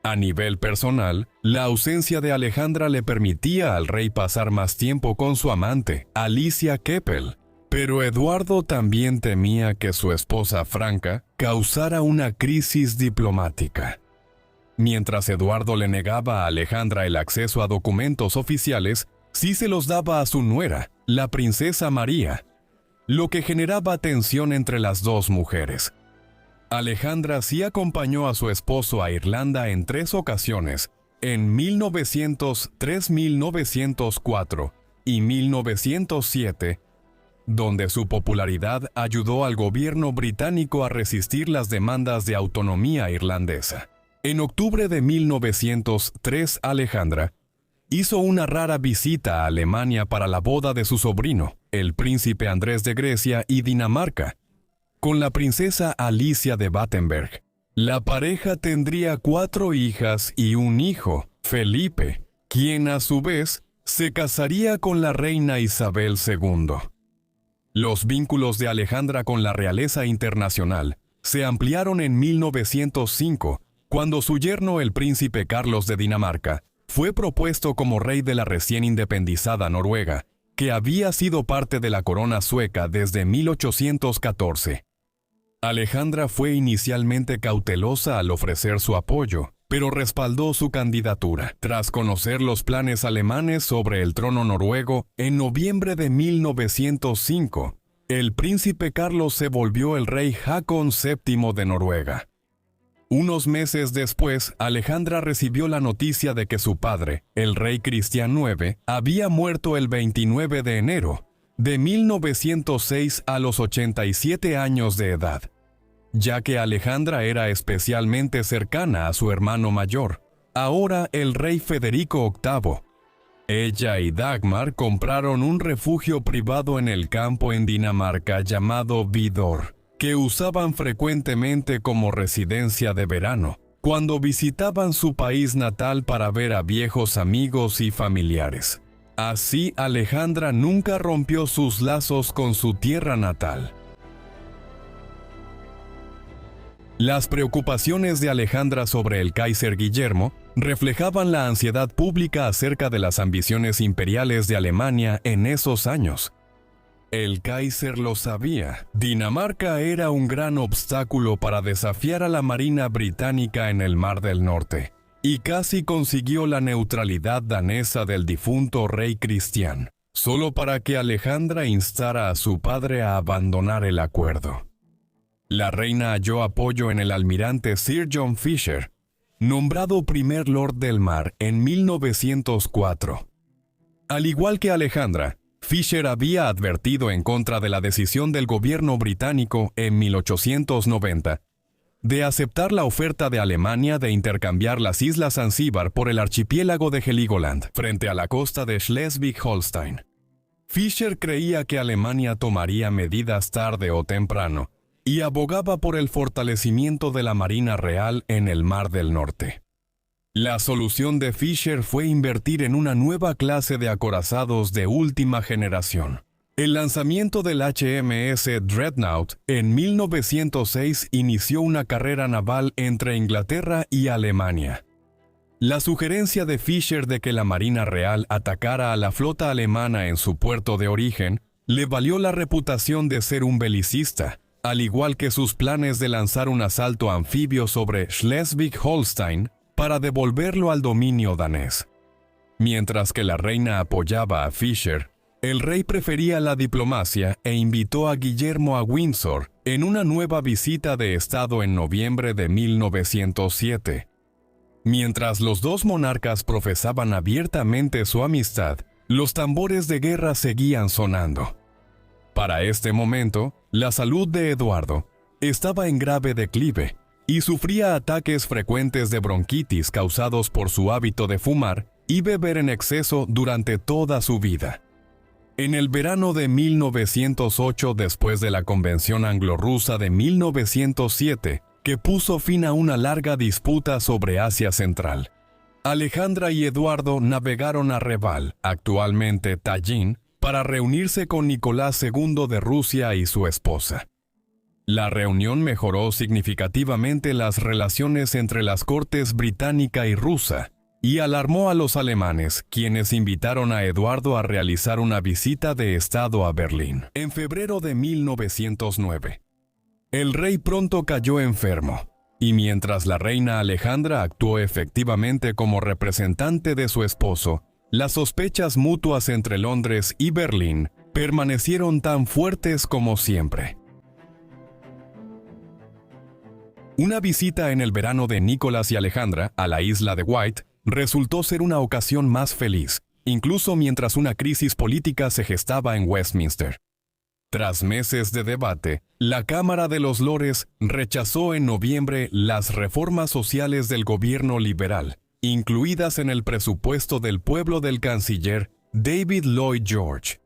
A nivel personal, la ausencia de Alejandra le permitía al rey pasar más tiempo con su amante, Alicia Keppel, pero Eduardo también temía que su esposa Franca causara una crisis diplomática. Mientras Eduardo le negaba a Alejandra el acceso a documentos oficiales, sí se los daba a su nuera, la princesa María, lo que generaba tensión entre las dos mujeres. Alejandra sí acompañó a su esposo a Irlanda en 3 ocasiones, en 1903, 1904 y 1907, donde su popularidad ayudó al gobierno británico a resistir las demandas de autonomía irlandesa. En octubre de 1903, Alejandra hizo una rara visita a Alemania para la boda de su sobrino, el príncipe Andrés de Grecia y Dinamarca, con la princesa Alicia de Battenberg. La pareja tendría 4 hijas y un hijo, Felipe, quien a su vez se casaría con la reina Isabel II. Los vínculos de Alejandra con la realeza internacional se ampliaron en 1905, cuando su yerno el príncipe Carlos de Dinamarca fue propuesto como rey de la recién independizada Noruega, que había sido parte de la corona sueca desde 1814. Alejandra fue inicialmente cautelosa al ofrecer su apoyo, pero respaldó su candidatura. Tras conocer los planes alemanes sobre el trono noruego, en noviembre de 1905, el príncipe Carlos se volvió el rey Håkon VII de Noruega. Unos meses después, Alejandra recibió la noticia de que su padre, el rey Cristián IX, había muerto el 29 de enero de 1906 a los 87 años de edad, ya que Alejandra era especialmente cercana a su hermano mayor, ahora el rey Federico VIII. Ella y Dagmar compraron un refugio privado en el campo en Dinamarca llamado Vidor, que usaban frecuentemente como residencia de verano, cuando visitaban su país natal para ver a viejos amigos y familiares. Así, Alejandra nunca rompió sus lazos con su tierra natal. Las preocupaciones de Alejandra sobre el Kaiser Guillermo reflejaban la ansiedad pública acerca de las ambiciones imperiales de Alemania en esos años. El Kaiser lo sabía. Dinamarca era un gran obstáculo para desafiar a la Marina británica en el Mar del Norte, y casi consiguió la neutralidad danesa del difunto rey Cristián, solo para que Alejandra instara a su padre a abandonar el acuerdo. La reina halló apoyo en el almirante Sir John Fisher, nombrado primer lord del mar en 1904. Al igual que Alejandra, Fisher había advertido en contra de la decisión del gobierno británico en 1890 de aceptar la oferta de Alemania de intercambiar las islas Zanzíbar por el archipiélago de Heligoland frente a la costa de Schleswig-Holstein. Fisher creía que Alemania tomaría medidas tarde o temprano y abogaba por el fortalecimiento de la Marina Real en el Mar del Norte. La solución de Fisher fue invertir en una nueva clase de acorazados de última generación. El lanzamiento del HMS Dreadnought en 1906 inició una carrera naval entre Inglaterra y Alemania. La sugerencia de Fisher de que la Marina Real atacara a la flota alemana en su puerto de origen le valió la reputación de ser un belicista, al igual que sus planes de lanzar un asalto anfibio sobre Schleswig-Holstein para devolverlo al dominio danés. Mientras que la reina apoyaba a Fisher, el rey prefería la diplomacia e invitó a Guillermo a Windsor en una nueva visita de Estado en noviembre de 1907. Mientras los dos monarcas profesaban abiertamente su amistad, los tambores de guerra seguían sonando. Para este momento, la salud de Eduardo estaba en grave declive y sufría ataques frecuentes de bronquitis causados por su hábito de fumar y beber en exceso durante toda su vida. En el verano de 1908, después de la Convención Anglo-Rusa de 1907, que puso fin a una larga disputa sobre Asia Central, Alejandra y Eduardo navegaron a Reval, actualmente Tallin, para reunirse con Nicolás II de Rusia y su esposa. La reunión mejoró significativamente las relaciones entre las cortes británica y rusa, y alarmó a los alemanes, quienes invitaron a Eduardo a realizar una visita de Estado a Berlín. En febrero de 1909, el rey pronto cayó enfermo, y mientras la reina Alejandra actuó efectivamente como representante de su esposo, las sospechas mutuas entre Londres y Berlín permanecieron tan fuertes como siempre. Una visita en el verano de Nicolás y Alejandra a la isla de Wight resultó ser una ocasión más feliz, incluso mientras una crisis política se gestaba en Westminster. Tras meses de debate, la Cámara de los Lores rechazó en noviembre las reformas sociales del gobierno liberal, incluidas en el presupuesto del pueblo del canciller David Lloyd George.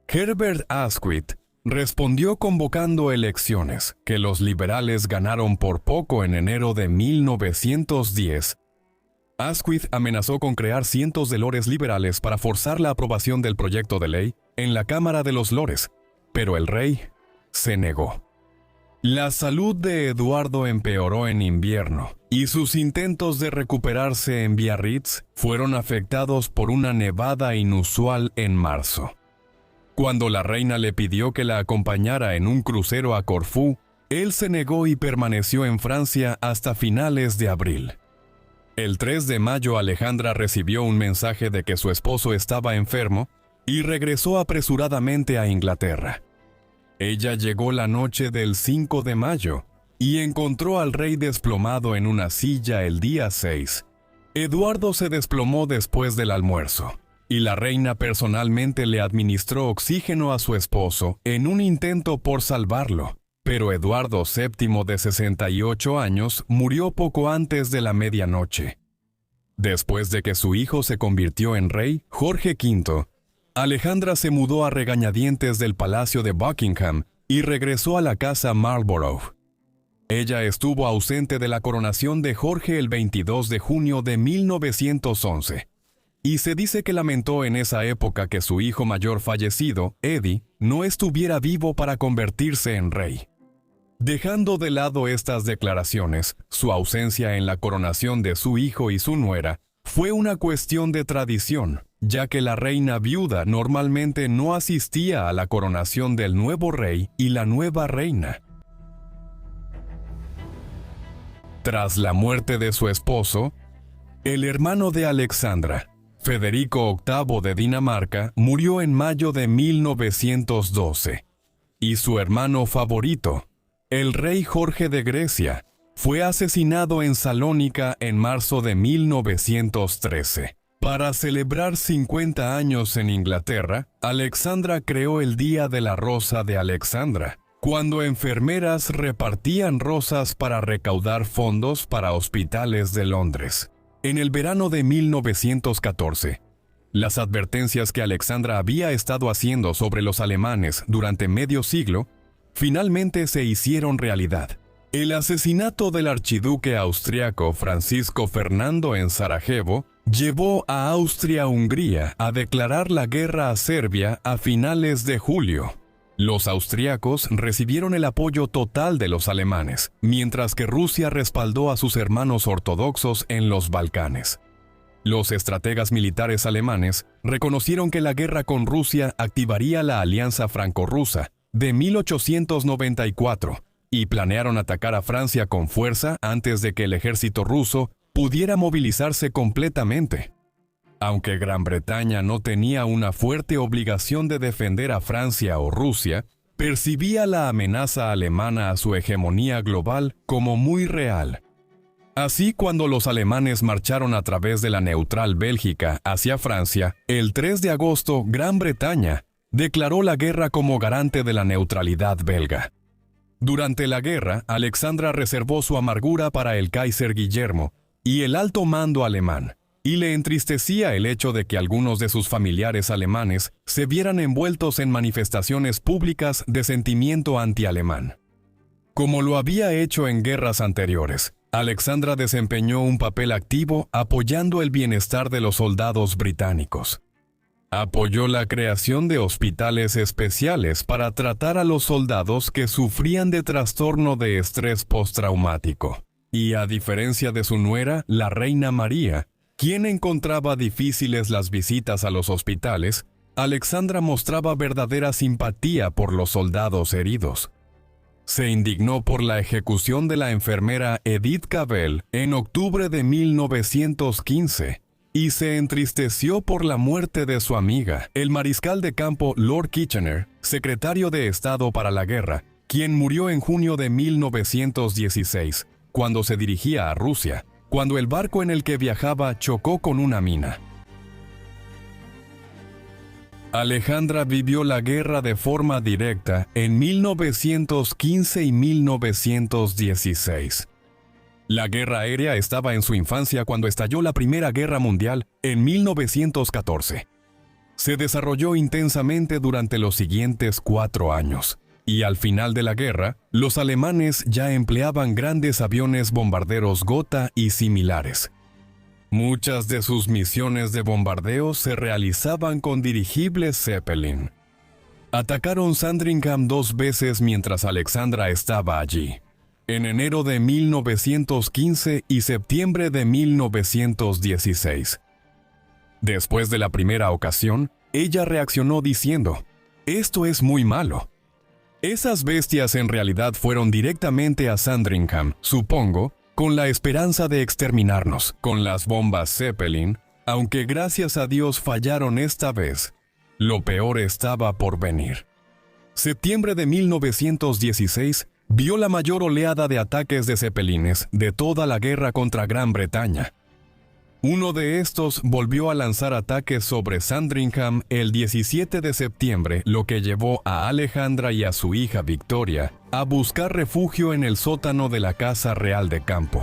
Herbert Asquith respondió convocando elecciones, que los liberales ganaron por poco en enero de 1910. Asquith amenazó con crear cientos de lores liberales para forzar la aprobación del proyecto de ley en la Cámara de los Lores, pero el rey se negó. La salud de Eduardo empeoró en invierno, y sus intentos de recuperarse en Biarritz fueron afectados por una nevada inusual en marzo. Cuando la reina le pidió que la acompañara en un crucero a Corfú, él se negó y permaneció en Francia hasta finales de abril. El 3 de mayo Alejandra recibió un mensaje de que su esposo estaba enfermo y regresó apresuradamente a Inglaterra. Ella llegó la noche del 5 de mayo y encontró al rey desplomado en una silla el día 6. Eduardo se desplomó después del almuerzo, y la reina personalmente le administró oxígeno a su esposo en un intento por salvarlo. Pero Eduardo VII, de 68 años, murió poco antes de la medianoche. Después de que su hijo se convirtió en rey, Jorge V, Alejandra se mudó a regañadientes del Palacio de Buckingham y regresó a la casa Marlborough. Ella estuvo ausente de la coronación de Jorge el 22 de junio de 1911, y se dice que lamentó en esa época que su hijo mayor fallecido, Eddie, no estuviera vivo para convertirse en rey. Dejando de lado estas declaraciones, su ausencia en la coronación de su hijo y su nuera fue una cuestión de tradición, ya que la reina viuda normalmente no asistía a la coronación del nuevo rey y la nueva reina. Tras la muerte de su esposo, el hermano de Alexandra, Federico VIII de Dinamarca, murió en mayo de 1912, y su hermano favorito, el rey Jorge de Grecia, fue asesinado en Salónica en marzo de 1913. Para celebrar 50 años en Inglaterra, Alexandra creó el Día de la Rosa de Alexandra, cuando enfermeras repartían rosas para recaudar fondos para hospitales de Londres. En el verano de 1914, las advertencias que Alexandra había estado haciendo sobre los alemanes durante medio siglo finalmente se hicieron realidad. El asesinato del archiduque austriaco Francisco Fernando en Sarajevo llevó a Austria-Hungría a declarar la guerra a Serbia a finales de julio. Los austriacos recibieron el apoyo total de los alemanes, mientras que Rusia respaldó a sus hermanos ortodoxos en los Balcanes. Los estrategas militares alemanes reconocieron que la guerra con Rusia activaría la Alianza Franco-Rusa de 1894 y planearon atacar a Francia con fuerza antes de que el ejército ruso pudiera movilizarse completamente. Aunque Gran Bretaña no tenía una fuerte obligación de defender a Francia o Rusia, percibía la amenaza alemana a su hegemonía global como muy real. Así, cuando los alemanes marcharon a través de la neutral Bélgica hacia Francia, el 3 de agosto Gran Bretaña declaró la guerra como garante de la neutralidad belga. Durante la guerra, Alexandra reservó su amargura para el Kaiser Guillermo y el alto mando alemán, y le entristecía el hecho de que algunos de sus familiares alemanes se vieran envueltos en manifestaciones públicas de sentimiento anti-alemán. Como lo había hecho en guerras anteriores, Alexandra desempeñó un papel activo apoyando el bienestar de los soldados británicos. Apoyó la creación de hospitales especiales para tratar a los soldados que sufrían de trastorno de estrés postraumático. Y a diferencia de su nuera, la reina María, quien encontraba difíciles las visitas a los hospitales, Alexandra mostraba verdadera simpatía por los soldados heridos. Se indignó por la ejecución de la enfermera Edith Cavell en octubre de 1915 y se entristeció por la muerte de su amiga, el mariscal de campo Lord Kitchener, secretario de Estado para la guerra, quien murió en junio de 1916, cuando se dirigía a Rusia, cuando el barco en el que viajaba chocó con una mina. Alejandra vivió la guerra de forma directa en 1915 y 1916. La guerra aérea estaba en su infancia cuando estalló la Primera Guerra Mundial en 1914. Se desarrolló intensamente durante los siguientes 4 años, y al final de la guerra, los alemanes ya empleaban grandes aviones bombarderos Gotha y similares. Muchas de sus misiones de bombardeo se realizaban con dirigibles Zeppelin. Atacaron Sandringham 2 veces mientras Alexandra estaba allí, en enero de 1915 y septiembre de 1916. Después de la primera ocasión, ella reaccionó diciendo: «Esto es muy malo». Esas bestias en realidad fueron directamente a Sandringham, supongo, con la esperanza de exterminarnos con las bombas Zeppelin, aunque gracias a Dios fallaron esta vez, lo peor estaba por venir. Septiembre de 1916 vio la mayor oleada de ataques de Zeppelines de toda la guerra contra Gran Bretaña. Uno de estos volvió a lanzar ataques sobre Sandringham el 17 de septiembre, lo que llevó a Alejandra y a su hija Victoria a buscar refugio en el sótano de la Casa Real de Campo.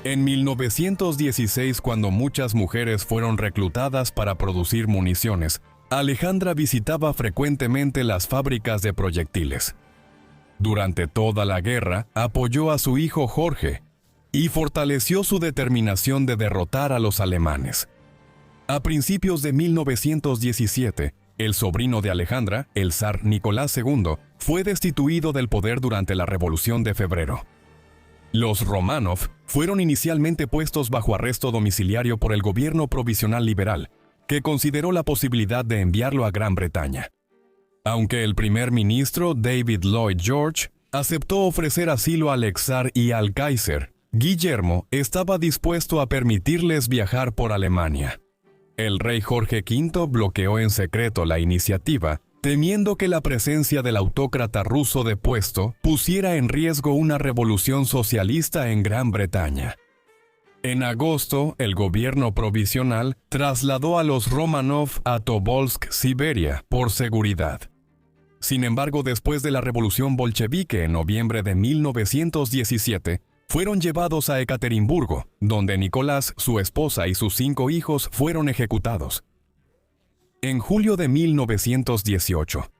En 1916, cuando muchas mujeres fueron reclutadas para producir municiones, Alejandra visitaba frecuentemente las fábricas de proyectiles. Durante toda la guerra, apoyó a su hijo Jorge y fortaleció su determinación de derrotar a los alemanes. A principios de 1917, el sobrino de Alejandra, el zar Nicolás II, fue destituido del poder durante la Revolución de Febrero. Los Románov fueron inicialmente puestos bajo arresto domiciliario por el gobierno provisional liberal, que consideró la posibilidad de enviarlo a Gran Bretaña. Aunque el primer ministro David Lloyd George aceptó ofrecer asilo al exzar y al Kaiser, Guillermo estaba dispuesto a permitirles viajar por Alemania. El rey Jorge V bloqueó en secreto la iniciativa, temiendo que la presencia del autócrata ruso depuesto pusiera en riesgo una revolución socialista en Gran Bretaña. En agosto, el gobierno provisional trasladó a los Románov a Tobolsk, Siberia, por seguridad. Sin embargo, después de la revolución bolchevique en noviembre de 1917, fueron llevados a Ekaterimburgo, donde Nicolás, su esposa y sus 5 hijos fueron ejecutados. En julio de 1918,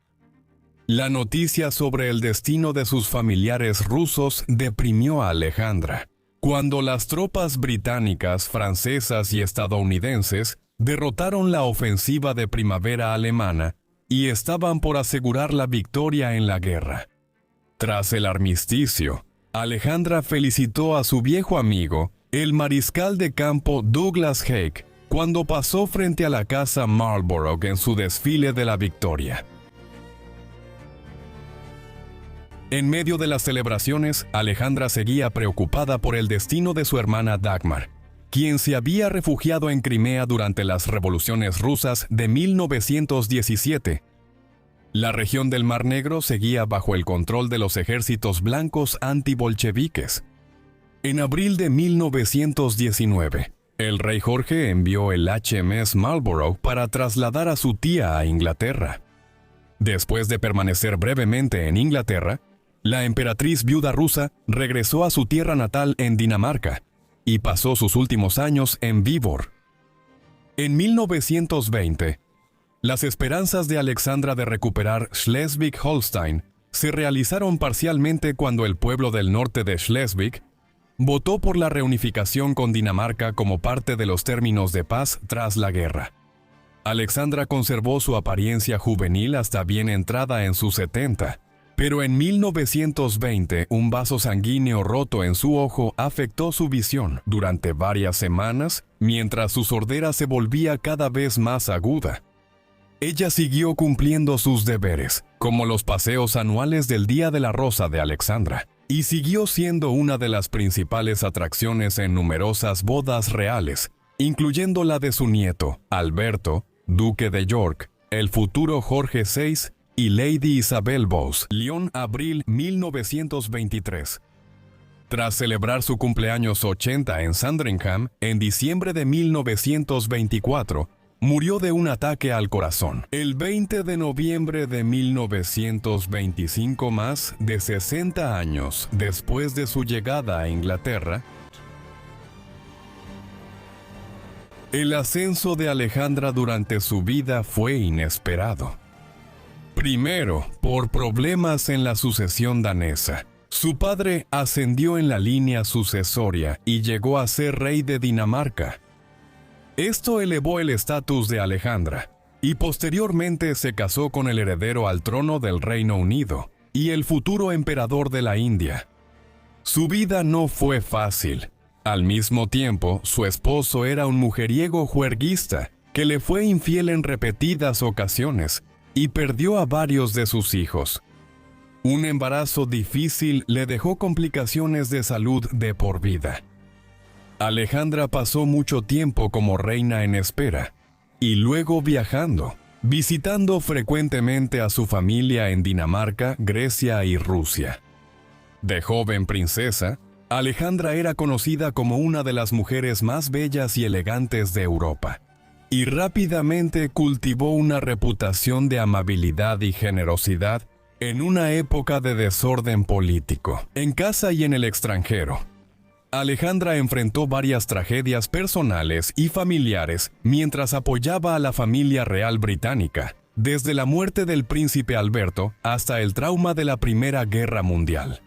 la noticia sobre el destino de sus familiares rusos deprimió a Alejandra, cuando las tropas británicas, francesas y estadounidenses derrotaron la ofensiva de primavera alemana y estaban por asegurar la victoria en la guerra. Tras el armisticio, Alejandra felicitó a su viejo amigo, el mariscal de campo Douglas Haig, cuando pasó frente a la casa Marlborough en su desfile de la victoria. En medio de las celebraciones, Alejandra seguía preocupada por el destino de su hermana Dagmar, quien se había refugiado en Crimea durante las revoluciones rusas de 1917. La región del Mar Negro seguía bajo el control de los ejércitos blancos antibolcheviques. En abril de 1919, el rey Jorge envió el HMS Marlborough para trasladar a su tía a Inglaterra. Después de permanecer brevemente en Inglaterra, la emperatriz viuda rusa regresó a su tierra natal en Dinamarca y pasó sus últimos años en Viborg. En 1920, las esperanzas de Alexandra de recuperar Schleswig-Holstein se realizaron parcialmente cuando el pueblo del norte de Schleswig votó por la reunificación con Dinamarca como parte de los términos de paz tras la guerra. Alexandra conservó su apariencia juvenil hasta bien entrada en sus 70, pero en 1920 un vaso sanguíneo roto en su ojo afectó su visión durante varias semanas, mientras su sordera se volvía cada vez más aguda. Ella siguió cumpliendo sus deberes, como los paseos anuales del Día de la Rosa de Alexandra, y siguió siendo una de las principales atracciones en numerosas bodas reales, incluyendo la de su nieto, Alberto, duque de York, el futuro Jorge VI y Lady Isabel Bowes, Lyon, abril 1923. Tras celebrar su cumpleaños 80 en Sandringham, en diciembre de 1924, murió de un ataque al corazón. El 20 de noviembre de 1925, más de 60 años después de su llegada a Inglaterra, el ascenso de Alejandra durante su vida fue inesperado. Primero, por problemas en la sucesión danesa. Su padre ascendió en la línea sucesoria y llegó a ser rey de Dinamarca. Esto elevó el estatus de Alejandra, y posteriormente se casó con el heredero al trono del Reino Unido y el futuro emperador de la India. Su vida no fue fácil. Al mismo tiempo, su esposo era un mujeriego juerguista que le fue infiel en repetidas ocasiones y perdió a varios de sus hijos. Un embarazo difícil le dejó complicaciones de salud de por vida. Alejandra pasó mucho tiempo como reina en espera, y luego viajando, visitando frecuentemente a su familia en Dinamarca, Grecia y Rusia. De joven princesa, Alejandra era conocida como una de las mujeres más bellas y elegantes de Europa, y rápidamente cultivó una reputación de amabilidad y generosidad en una época de desorden político, en casa y en el extranjero. Alejandra enfrentó varias tragedias personales y familiares mientras apoyaba a la familia real británica, desde la muerte del príncipe Alberto hasta el trauma de la Primera Guerra Mundial.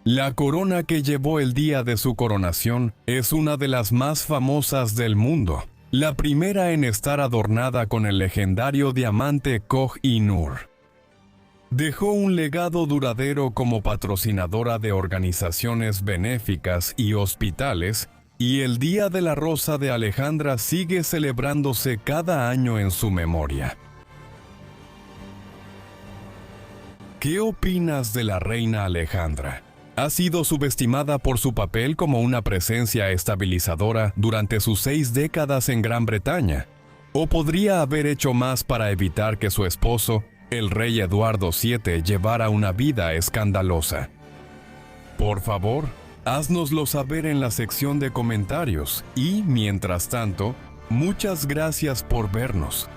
La corona que llevó el día de su coronación es una de las más famosas del mundo, la primera en estar adornada con el legendario diamante Koh-i-Noor. Dejó un legado duradero como patrocinadora de organizaciones benéficas y hospitales, y el Día de la Rosa de Alejandra sigue celebrándose cada año en su memoria. ¿Qué opinas de la reina Alejandra? ¿Ha sido subestimada por su papel como una presencia estabilizadora durante sus 6 décadas en Gran Bretaña? ¿O podría haber hecho más para evitar que su esposo, el rey Eduardo VII, llevara una vida escandalosa? Por favor, háznoslo saber en la sección de comentarios y, mientras tanto, muchas gracias por vernos.